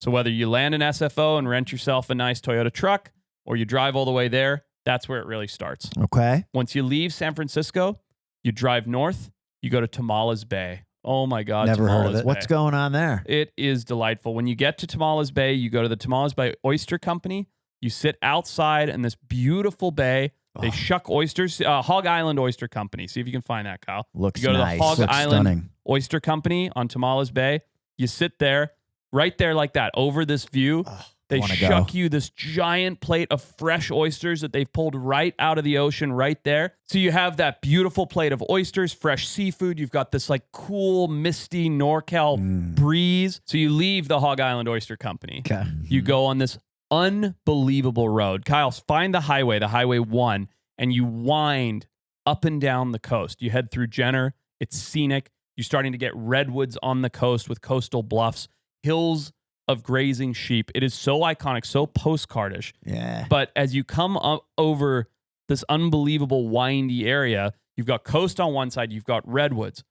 So whether you land in SFO and rent yourself a nice Toyota truck or you drive all the way there, that's where it really starts. Okay. Once you leave San Francisco, you drive north, you go to Tomales Bay. Oh my God, Never heard of Tomales it. Bay. What's going on there? It is delightful. When you get to Tomales Bay, you go to the Tomales Bay Oyster Company. You sit outside in this beautiful bay. They Oh. shuck oysters. Hog Island Oyster Company. See if you can find that, Kyle. Looks You go to nice. the Hog Looks Island stunning. Oyster Company on Tomales Bay. You sit there, right there like that, over this view. They wanna shuck go. you this giant plate of fresh oysters that they've pulled right out of the ocean right there. So you have that beautiful plate of oysters, fresh seafood. You've got this like cool, misty NorCal breeze. So you leave the Hog Island Oyster Company. Okay. You go on this unbelievable road. Kyle, find the Highway 1, and you wind up and down the coast. You head through Jenner. It's scenic. You're starting to get redwoods on the coast with coastal bluffs, hills of grazing sheep. It is so iconic, so postcardish. Yeah. But as you come up over this unbelievable windy area, you've got coast on one side, you've got redwoods.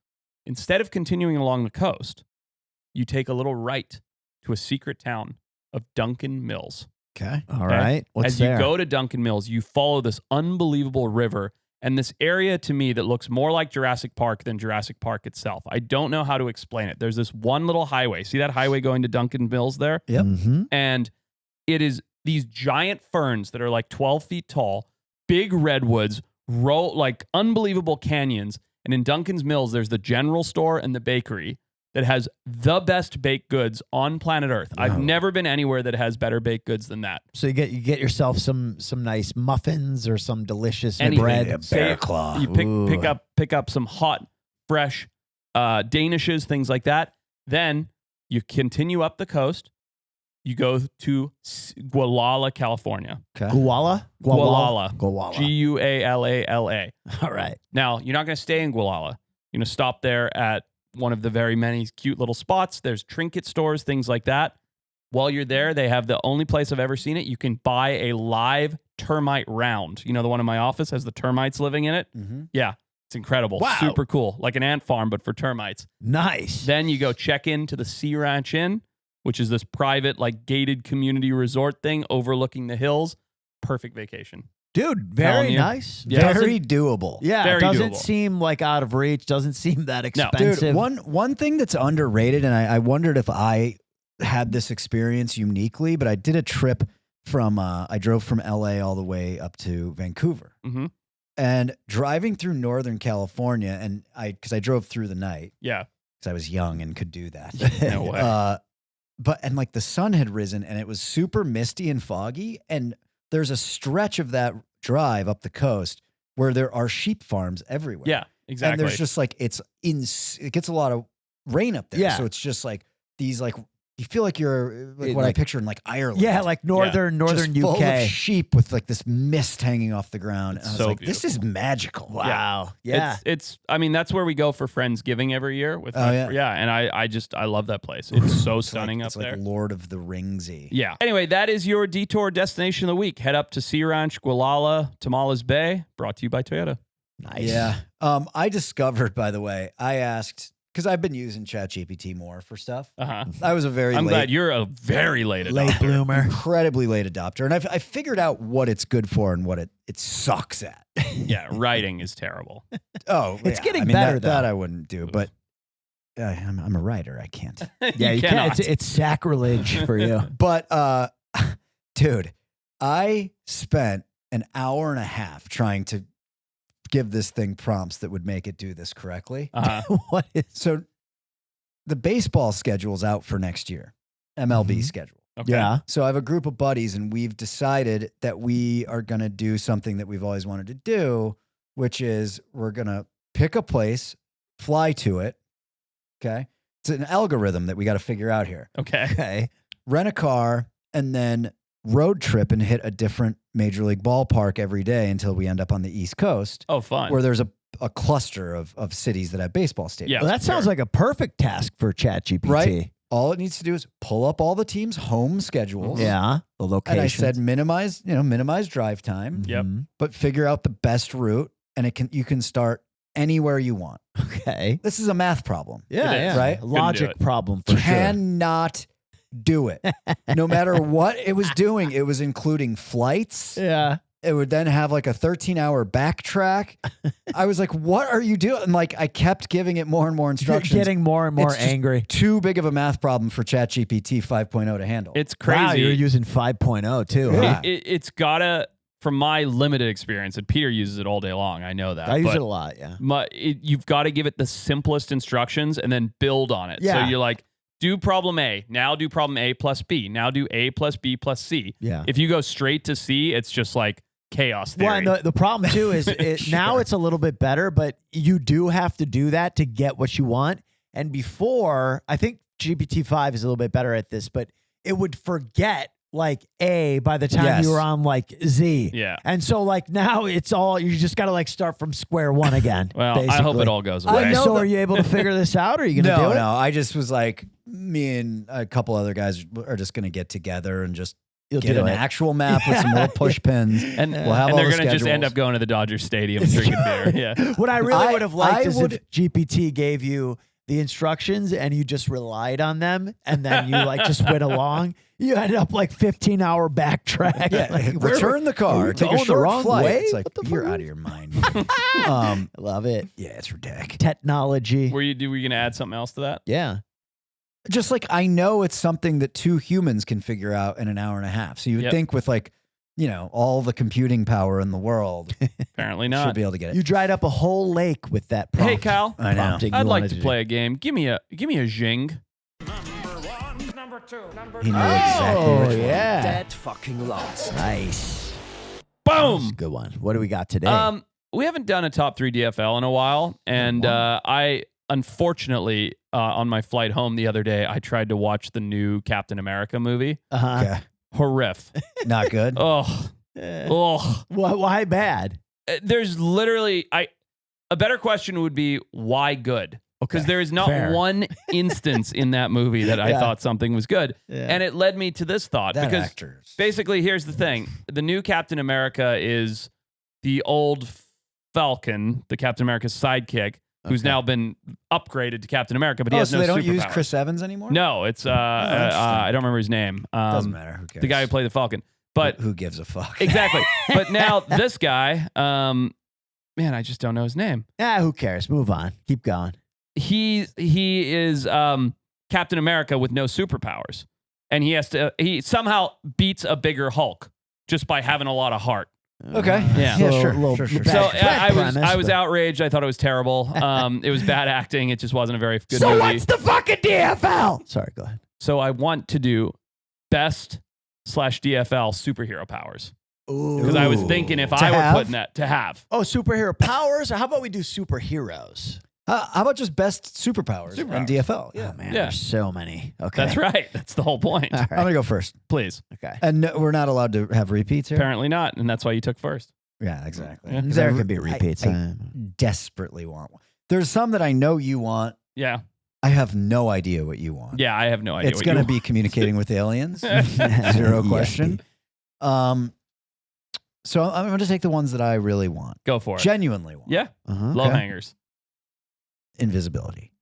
Instead of continuing along the coast, you take a little right to a secret town of Duncan Mills. Okay. All Okay? right. What's As there? you go to Duncan Mills, you follow this unbelievable river and this area to me that looks more like Jurassic Park than Jurassic Park itself. I don't know how to explain it. There's this one little highway. See that highway going to Duncan Mills there? Yep. Mhm. And it is these giant ferns that are like 12 feet tall, big redwoods, like unbelievable canyons. And in Duncan's Mills, there's the general store and the bakery that has the best baked goods on planet Earth. I've never been anywhere that has better baked goods than that. So you get yourself some nice muffins or some delicious Anything. bread. Yeah, Say- bear claw. You pick up some hot, fresh Danishes, things like that. Then you continue up the coast. You go to Gualala, California. Okay. Guala? Gualala. Gualala. Gualala. All right. Now, you're not going to stay in Gualala. You're going to stop there at one of the very many cute little spots. There's trinket stores, things like that. While you're there, they have the only place I've ever seen it. You can buy a live termite round. You know, the one in my office has the termites living in it. Mhm. Yeah. It's incredible. Wow. Super cool. Like an ant farm, but for termites. Nice. Then you go check into the Sea Ranch Inn, which is this private, like gated community resort thing overlooking the hills. Perfect vacation. Dude, Telling very you. nice. Yeah. Very doable. Yeah, Very it doesn't doable. seem like out of reach. Doesn't seem that No. expensive. Dude, one thing that's underrated, and I wondered if I had this experience uniquely, but I did a trip from, I drove from LA all the way up to Vancouver. Mm-hmm. And driving through Northern California, and because I drove through the night, Yeah. because I was young and could do that. No way. And like the sun had risen and it was super misty and foggy. And there's a stretch of that drive up the coast where there are sheep farms everywhere. Yeah, exactly. And there's just like, it gets a lot of rain up there. Yeah. So it's just like these, like, you feel like you're like what I like- picture in like Ireland. yeah, like northern just full UK. of sheep with like this mist hanging off the ground. It's And I was so like, this is magical. Wow. Yeah. It's I mean, that's where we go for Friendsgiving every year with Oh, yeah. and I love that place. It's so stunning up it's there. like Lord of the Ringsy. Yeah. Anyway, that is your detour destination of the week. Head up to Sea Ranch, Gualala, Tomales Bay, brought to you by Toyota. Nice. Yeah. I discovered, by the way, I asked, because I've been using ChatGPT more for stuff. Uh-huh. I was a very I'm late, glad you're a very late Late adopter. bloomer. incredibly late adopter. And I figured out what it's good for and what it sucks at. Yeah, writing is terrible. Oh, It's yeah. getting I mean, better, that though. I wouldn't do, but I'm a writer. I can't. Yeah, you cannot. can't. It's sacrilege for you. But, dude, I spent an hour and a half trying to give this thing prompts that would make it do this correctly. Uh-huh. What is? So the baseball schedule's out for next year, MLB Mhm. schedule. Okay. Yeah. So I have a group of buddies, and we've decided that we are going to do something that we've always wanted to do, which is we're going to pick a place, fly to it. Okay. It's an algorithm that we got to figure out here. Okay. Okay. Rent a car and then road trip and hit a different major league ballpark every day until we end up on the East Coast, Oh, fun. where there's a cluster of cities that have baseball stadiums. Yeah. Well, that sounds sure. like a perfect task for ChatGPT. Right. All it needs to do is pull up all the teams' home schedules. Yeah. The location. And I said minimize drive time, Yep. but figure out the best route, and you can start anywhere you want. Okay. This is a math problem. Yeah. It is. Yeah. Right? Logic it. problem for sure. Cannot do it. No matter what it was doing, it was including flights. Yeah. It would then have like a 13-hour backtrack. I was like, what are you doing? And like, I kept giving it more and more You're instructions. getting more and more It's just angry. Too big of a math problem for ChatGPT 5.0 to handle. It's crazy. Wow, you're using 5.0 too. Huh? Yeah. It's gotta, from my limited experience, and Peter uses it all day long. I know that. I use but it a lot. Yeah. you've got to give it the simplest instructions and then build on it. Yeah. So you're like, do problem A. Now do problem A plus B. Now do A plus B plus C. Yeah. If you go straight to C, it's just like chaos theory. Well, and the problem too is now Sure. it's a little bit better, but you do have to do that to get what you want. And before, I think GPT-5 is a little bit better at this, but it would forget like A by the time Yes. you were on like Z. Yeah. And so like now it's all, you just got to like start from square one again. Well, I hope it all goes I away. know So that- are you able to figure this out? Or are you going to do it? No. I just was like, me and a couple other guys are just going to get together and just You'll get do an it. actual map with some little push pins. And, We'll have and all they're the going to just end schedules. up going to the Dodger Stadium drinking beer. Yeah. What I really I- would have liked I is would- if GPT gave you the instructions and you just relied on them and then you like just went along. You ended up like 15-hour backtrack. Yeah, Like, where- return the are car. we Take a going the short wrong flight. way? It's like, What the you're fuck? out of your mind. I love it. Yeah, it's ridiculous. Technology. Were you going to add something else to that? Yeah. Just like I know it's something that two humans can figure out in an hour and a half. So you would Yep. think with like, all the computing power in the world, Apparently should not. be able to get it. You dried up a whole lake with that prompt. Hey, Kyle. I know. prompting you I'd like wanted to do. play a game. Give me a zing. He knew exactly Oh, which one. yeah. Dead fucking lost. Nice. Boom. Good one. What do we got today? We haven't done a top 3 DFL in a while, and I unfortunately on my flight home the other day I tried to watch the new Captain America movie. Uh-huh. Okay. Horrific. Not good. Oh, Why bad? There's literally a better question would be why good? Because Okay, there is not fair. one instance in that movie that I Yeah. thought something was good. Yeah. And it led me to this thought. That because actor's basically, here's the thing. The new Captain America is the old Falcon, the Captain America's sidekick, who's now been upgraded to Captain America, but he has so no they don't superpowers. use Chris Evans anymore? No, it's I don't remember his name. Doesn't matter. Who cares? The guy who played the Falcon. But who gives a fuck? Exactly. But now this guy, man, I just don't know his name. Who cares? Move on. Keep going. He is Captain America with no superpowers, and he somehow beats a bigger Hulk just by having a lot of heart. Okay. Yeah. Sure. So I was outraged. I thought it was terrible. It was bad acting. It just wasn't a very good movie. So what's the fucking DFL? Sorry, go ahead. So I want to do best/DFL superhero powers. Because I was thinking if I were putting that to have. Oh, superhero powers? Or how about we do superheroes? How about just best superpowers on DFL? Yeah. Oh, man, Yeah. there's so many. Okay. That's right. That's the whole point. All I'm right. going to go first. Please. Okay. And no, we're not allowed to have repeats here? Apparently not. And that's why you took first. Yeah, exactly. Yeah. There can be repeats. I desperately want one. There's some that I know you want. Yeah. I have no idea what you want. Yeah, I have no idea. It's what going to you be communicating with aliens. Zero question. So I'm going to take the ones that I really want. Go for it. Genuinely want. Yeah. Uh-huh. Low hangers. Invisibility.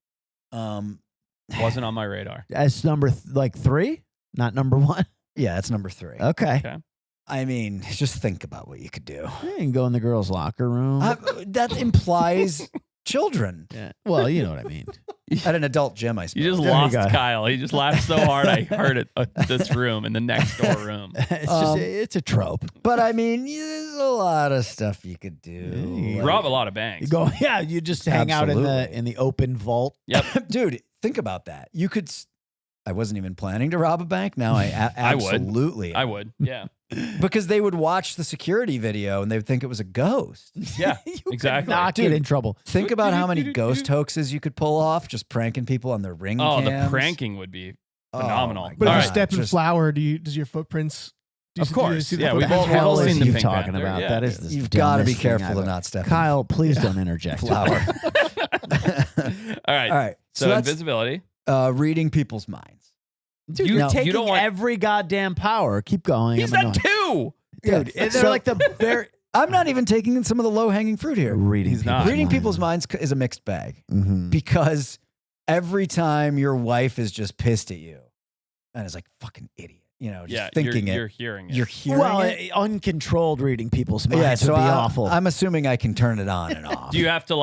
Wasn't on my radar. As number 3, not number 1. Yeah, that's number 3. Okay. Okay. I mean, just think about what you could do. You can go in the girls' locker room. That implies children. Yeah. Well, you know what I mean. At an adult gym, I suppose. You just There you lost go. Kyle. He just laughed so hard I heard it this room in the next door room. It's a trope. But I mean, there's a lot of stuff you could do. You Like- Rob a lot of banks. You go, yeah. You just hang out Absolutely. in the open vault. Yep. Dude, think about that. You could. I wasn't even planning to rob a bank. Now I absolutely. I would. Yeah. Because they would watch the security video and they would think it was a ghost. Yeah. You could Exactly. not get in trouble. Think about how many ghost hoaxes you could pull off just pranking people on their ring Oh, cams. the pranking would be phenomenal. my But if All you right. step in Just- flour, does your footprints? Of course. Do you see the Yeah, we've footprints? all What seen the are you Pink talking Panther, about? yeah. That is the You've got to be dumbest thing careful to I've- not step in Kyle, please don't interject. flour. All right. All right. So, that's invisibility. reading people's minds. Dude, You- you're you taking don't want- every goddamn power. Keep going. He's I'm done annoyed. 2. Dude, Yeah. they're So- like the very I'm not even taking some of the low hanging fruit here. reading. He's not. Reading people's minds is a mixed bag Mm-hmm. because every time your wife is just pissed at you and is like, fucking idiot, just Yeah. thinking you're it. hearing it. You're hearing Well, it. uncontrolled reading people's minds Yeah, so would be awful. I'm assuming I can turn it on and off. Do you have to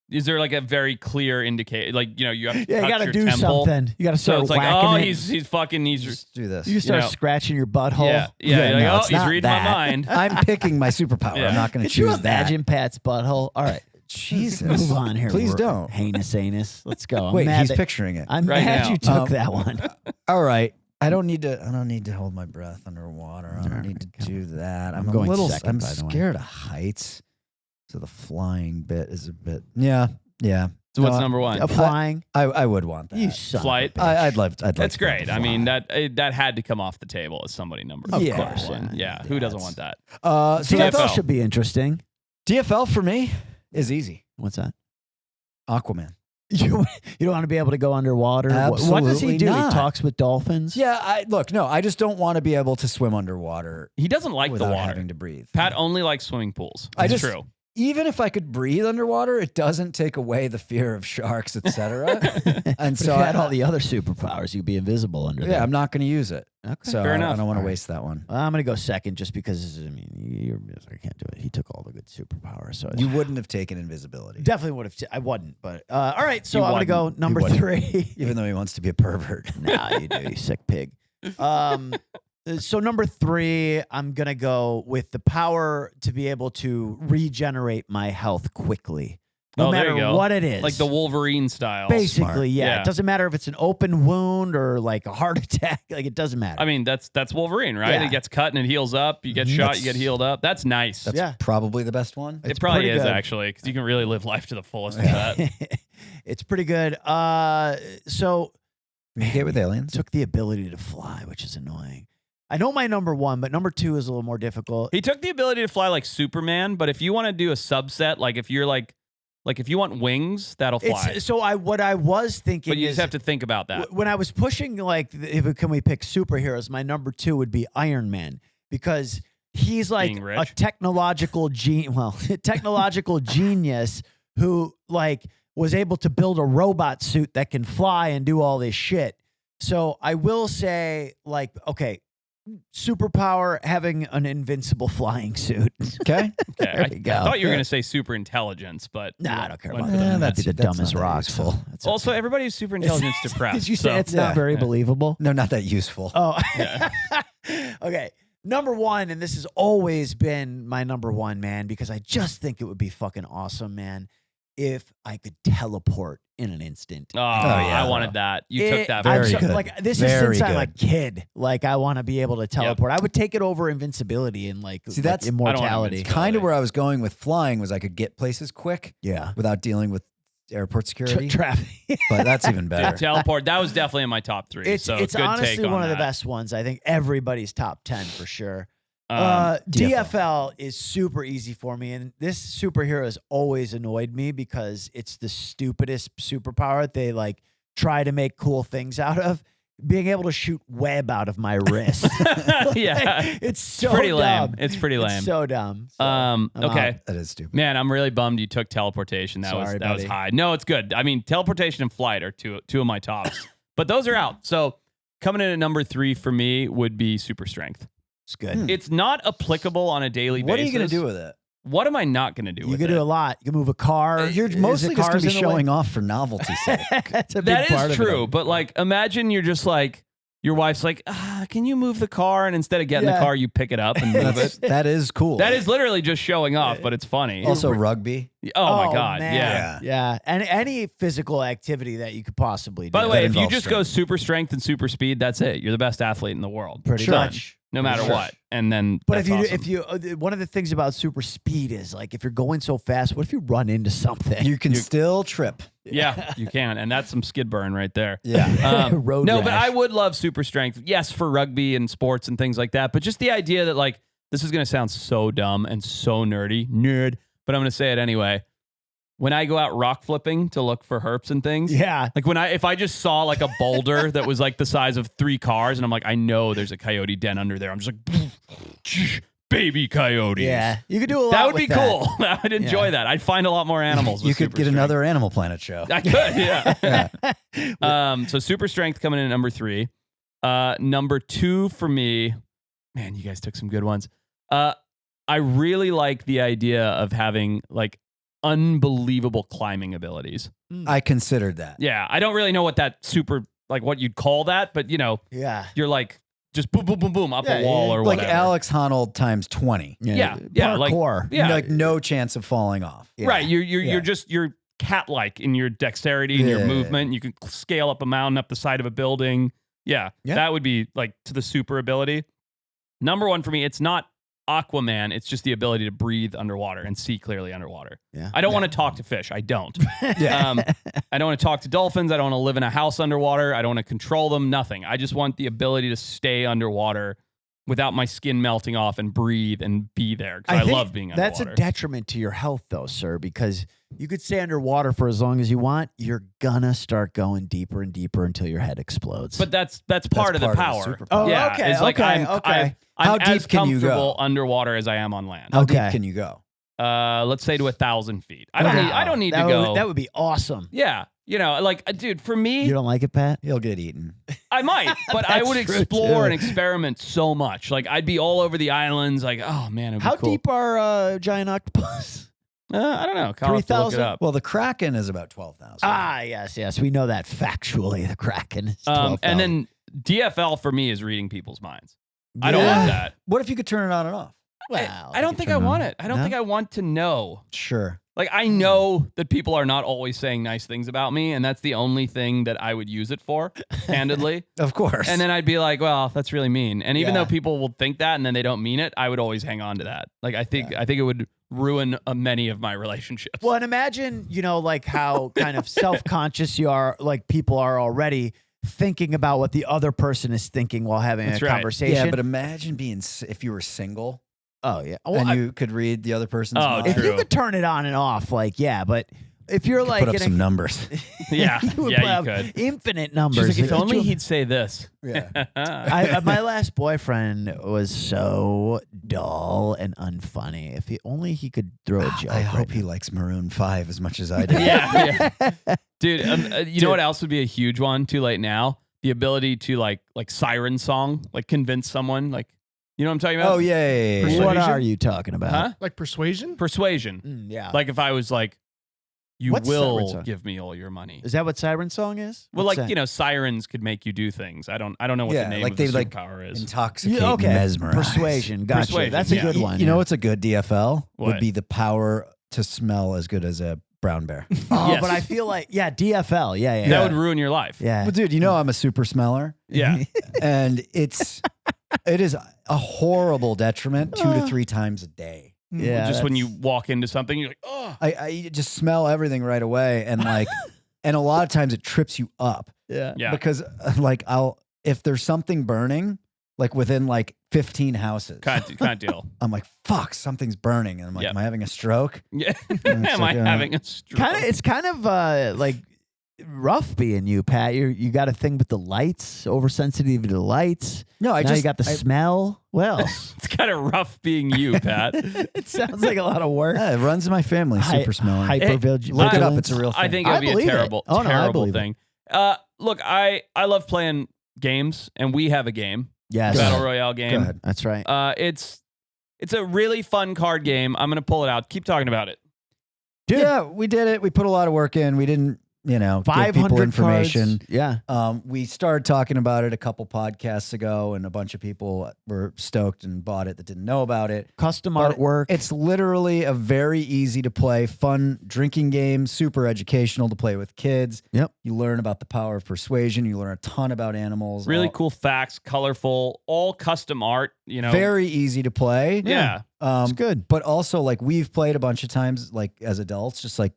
is there like a very clear indicator? Like, you have to yeah, you touch got to your do temple. something. You got to So start it's like, whacking oh, it. he's fucking, just do this? You start know. scratching your butthole. yeah. You're like, no, oh, it's he's not reading my that. mind. I'm picking my superpower. Yeah. I'm not going to Could you choose that. imagine Pat's butthole? All right. Jesus. Move on here. Please We're don't. Heinous anus. Let's go. I'm Wait, mad he's that- picturing it. I'm Right mad now. you took that one. All right. I don't need to hold my breath underwater. I don't need to do that. I'm I'm going a little second, I'm by the way. scared of heights. So the flying bit is a bit Yeah. So what's No, number 1? Flying. I would want that. You son Flight. of a bitch. I'd love That's to great. I mean, that had to come off the table as somebody number Of one. course, Yeah. yeah. Who doesn't want that? So DFL that's, should be interesting. DFL for me is easy. What's that? Aquaman. You don't want to be able to go underwater? What does he Absolutely do? not. He talks with dolphins? Yeah, I just don't want to be able to swim underwater He doesn't like the without water. having to breathe. Pat only likes swimming pools. I That's just- true. Even if I could breathe underwater, it doesn't take away the fear of sharks, etc. And But so if you had all the other superpowers, you'd be invisible under there. I'm not going to use it. Okay. So Fair I enough. don't want to All right. waste that one. Well, I'm going to go second just because, I can't do it. He took all the good superpowers. So You wouldn't have taken invisibility, definitely would have. I wouldn't. But all right. So You I'm going to go wouldn't. number You wouldn't. 3. even though he wants to be a pervert. Nah, you do, you sick pig. So number 3, I'm gonna go with the power to be able to regenerate my health quickly, no Oh, there matter you go. what it is. Like the Wolverine style. basically, Smart. yeah. Yeah. It doesn't matter if it's an open wound or like a heart attack. Like it doesn't matter. I mean, that's Wolverine, right? Yeah. It gets cut and it heals up. You get shot, you get healed up. That's nice. That's Yeah. probably the best one. it probably pretty is good. actually, because you can really live life to the fullest with that. It's pretty good. So Communicate with aliens. took the ability to fly, which is annoying. I know my number 1, but number 2 is a little more difficult. He took the ability to fly like Superman, but if you want to do a subset, like if you're like if you want wings, that'll fly. What I was thinking But you is just have to think about that. when I was pushing, like, can we pick superheroes? My number 2 would be Iron Man because he's like Being a rich? technological technological genius who like was able to build a robot suit that can fly and do all this shit. So I will say, like, okay, superpower, having an invincible flying suit. Okay. Okay. There we go. I thought you were going to say super intelligence, but Nah, I don't care went about for that. the- That'd be the that's dumbest not that rock. useful. So that's Also, okay. everybody's super intelligence depressed. Did you say so- it's not very Yeah. believable? No, not that useful. Oh, Yeah. okay. Number one, and this has always been my number one, man, because I just think it would be fucking awesome, man, if I could teleport in an instant. Oh, yeah. I wanted that. You took that. Very I'm good. Like this Very is since I'm a good. kid. Like I want to be able to teleport. I would take it over invincibility and like, See, like that's- I don't want immortality. invincibility. Kind of where I was going with flying was I could get places quick Yeah. without dealing with airport security. Traffic. But that's even Dude, better. teleport. That was definitely in my top 3. It's so it's good honestly take on one of the that. best ones. I think everybody's top 10 for sure. DFL. DFL is super easy for me, and this superhero has always annoyed me because it's the stupidest superpower they like try to make cool things out of. Being able to shoot web out of my wrist. Yeah. It's so pretty dumb. lame. It's pretty lame. It's so dumb. So, I'm Okay. out. That is stupid. Man, I'm really bummed you took teleportation. That Sorry, was buddy. high. No, it's good. I mean, teleportation and flight are two of my tops. But those are out. So coming in at number 3 for me would be super strength. It's good. It's not applicable on a daily basis. What are you going to do with it? What am I not going to do You with can it? do a lot. You can move a car. You're Is mostly it just going cars to be in the way? showing off for novelty's sake. That's a big That part is of it. true, but like, imagine you're just like, your wife's like, can you move the car? And instead of getting the Yeah. car, you pick it up and move it. That is cool. That is literally just showing off, but it's funny. also rugby. Oh my God. man. Yeah. Yeah. And any physical activity that you could possibly do. By the way, That if you involves just go strength. super strength and super speed, that's it. You're the best athlete in the world. pretty Sure. much. No matter Sure. what. And then, But that's if you one of the things about super speed is like if you're going so fast, what if you run into something? You can still trip. yeah, you can. And that's some skid burn right there. Yeah. Road no, but rash. I would love super strength. Yes, for rugby and sports and things like that. But just the idea that like, this is going to sound so dumb and so nerd, but I'm going to say it anyway. When I go out rock flipping to look for herps and things, Yeah. like if I just saw like a boulder that was like the size of 3 cars and I'm like, I know there's a coyote den under there. I'm just like, baby coyotes. Yeah. You could do a lot. That would with be cool. I'd enjoy Yeah. that. I'd find a lot more animals. You with could super get strength. another Animal Planet show. I could, yeah. So super strength coming in at number 3. Number 2 for me, man, you guys took some good ones. I really like the idea of having like unbelievable climbing abilities. I considered that. Yeah, I don't really know what that super like what you'd call that, but you know, Yeah. you're like just boom, boom, boom, boom up Yeah, a wall yeah. or Like whatever. Alex Honnold times 20. Yeah, yeah, like- Parkour. yeah, Like no chance of falling off. Yeah. right. You're Yeah. just you're cat-like in your dexterity and your Yeah. movement. You can scale up a mountain, up the side of a building. Yeah, Yeah. that would be like to the super ability. Number 1 for me, it's not Aquaman. It's just the ability to breathe underwater and see clearly underwater. Yeah. I don't want to talk to fish. I don't. Yeah. I don't want to talk to dolphins. I don't want to live in a house underwater. I don't want to control them. Nothing. I just want the ability to stay underwater without my skin melting off and breathe and be there because I think love being underwater. That's a detriment to your health, though, sir, because you could stay underwater for as long as you want. You're gonna start going deeper and deeper until your head explodes. But that's part of the power. superpower. Oh, yeah, okay, it's like okay, I'm okay. How as deep can you go? comfortable underwater as I am on land. How Okay. deep can you go? Let's say to 1,000 feet. I don't need that to would, go. That would be awesome. Yeah, you know, like dude, for me, You don't like it, Pat? He'll get eaten. I might, but I That's would true, explore too. and experiment so much. Like I'd be all over the islands. Like, oh man, it'd be How cool. deep are giant octopus? I don't know. Kyle, I'll have to look it 3,000? up. Well, the Kraken is about 12,000. Ah, yes. We know that factually. The Kraken is 12,000. And then DFL for me is reading people's minds. I don't want that. What if you could turn it on and off? Well, I don't think I want it. I don't think I want to know. Sure. Like I know that people are not always saying nice things about me, and that's the only thing that I would use it for, candidly. Of course. And then I'd be like, well, that's really mean. And even Yeah. though people will think that and then they don't mean it, I would always hang on to that. Like I think it would ruin many of my relationships. Well, and imagine, like how kind of self-conscious you are, like people are already thinking about what the other person is thinking while having That's a right. conversation. yeah, but imagine being if you were single oh yeah. Well, and you could read the other person's Oh, mind. if you True. could turn it on and off, like yeah, but if you're like put up some numbers. Yeah, you would yeah, have you could. infinite She's numbers. like, if only he'd say this. Yeah. My last boyfriend was so dull and unfunny. If he could throw a joke. I hope he likes Maroon 5 as much as I do. Yeah. Dude, you know what else would be a huge one? Too late now. The ability to like siren song, like convince someone, like, you know what I'm talking about? Oh yeah. Persuasion? What are you talking about? Huh? Like persuasion? Persuasion. Yeah. Like if I was like, you What's siren will song? give me all your money. Is that what siren song is? Well, What's like, that? you know, sirens could make you do things. I don't know what the name like of the they like superpower is. intoxicate, Yeah, okay. mesmerize. Persuasion. Gotcha. Persuasion, That's a yeah. good one. You know what's a good DFL? What? Would be the power to smell as good as a brown bear. Oh, Yes. but I feel like DFL. Yeah. That would ruin your life. Yeah. But dude, you know I'm a super smeller, Yeah. and it is a horrible detriment 2 to 3 times a day. Yeah. Just when you that's- walk into something, you're like, oh. I just smell everything right away, and like, and a lot of times it trips you up. Yeah. Yeah. Because like if there's something burning like within like 15 houses, Can't deal. I'm like, fuck, something's burning, and I'm like, Yep. am I having a stroke? Yeah. And it's Am like, I having a stroke? It's kind of like rough being you, Pat. You got a thing with the lights, oversensitive to the lights. No, Now you got the smell. What else? It's kind of rough being you, Pat. It sounds like a lot of work. Yeah, it runs in my family. Super smelling. Hypervigilance. Look it up. It's a real thing. I think it would be a believe it. terrible, Oh, no, I terrible believe it. thing. Look, I love playing games, and we have a game, Yes. Go Battle ahead. Royale Go game. ahead. That's right. It's a really fun card game. I'm gonna pull it out. Keep talking about it. Dude. Yeah, we did it. We put a lot of work in. We didn't, give 500 people information. cards. Yeah. We started talking about it a couple podcasts ago, and a bunch of people were stoked and bought it that didn't know about it. Custom But artwork. It's literally a very easy to play, fun drinking game, super educational to play with kids. Yep. You learn about the power of persuasion. You learn a ton about animals. Really all- cool facts, colorful, all custom art. Very easy to play. Yeah. It's good. But also, like, we've played a bunch of times, like as adults, just like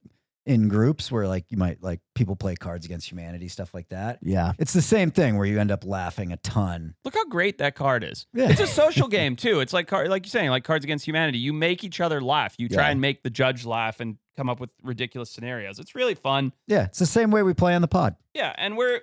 in groups where like you might like people play Cards Against Humanity, stuff like that. Yeah. It's the same thing where you end up laughing a ton. Look how great that card is. Yeah. It's a social game too. It's like like you're saying, like Cards Against Humanity. You make each other laugh. You try Yeah. and make the judge laugh and come up with ridiculous scenarios. It's really fun. Yeah, it's the same way we play on the pod. Yeah, and we're,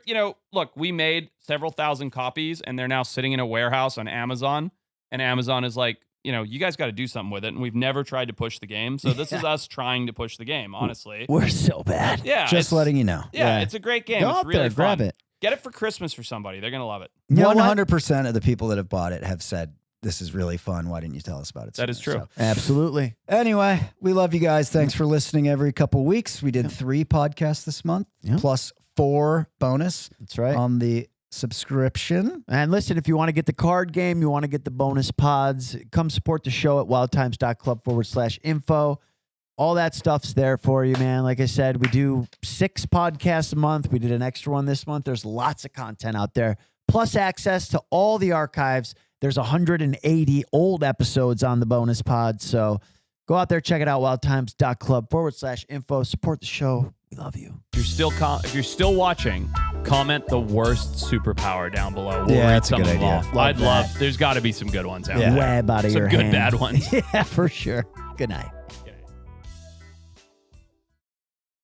look, we made several thousand copies and they're now sitting in a warehouse on Amazon. And Amazon is like, you guys got to do something with it. And we've never tried to push the game. So this is us trying to push the game, honestly. We're so bad. Yeah. Just letting you know. Yeah, Yeah. it's a great game. Go It's out really there, grab fun. it. Get it for Christmas for somebody. They're going to love it. You know what? 100% of the people that have bought it have said, this is really fun. Why didn't you tell us about it? That is sooner?" true. Absolutely. So, anyway, we love you guys. Thanks for listening every couple weeks. We did 3 podcasts this month, Yep. plus 4 bonus That's right. on the subscription. And listen, if you want to get the card game, you want to get the bonus pods, come support the show at wildtimes.club/info. All that stuff's there for you, man. Like I said, we do 6 podcasts a month. We did an extra one this month. There's lots of content out there, plus access to all the archives. There's 180 old episodes on the bonus pod. So go out there, check it out, wildtimes.club/info. Support the show. We love you. If you're still watching, comment the worst superpower down below. We'll Yeah, read that's a some good of them idea. off. I'd love. There's got to be some good ones out Yeah. there. Web out of Some your good hand. bad ones. Yeah, for sure. Good night.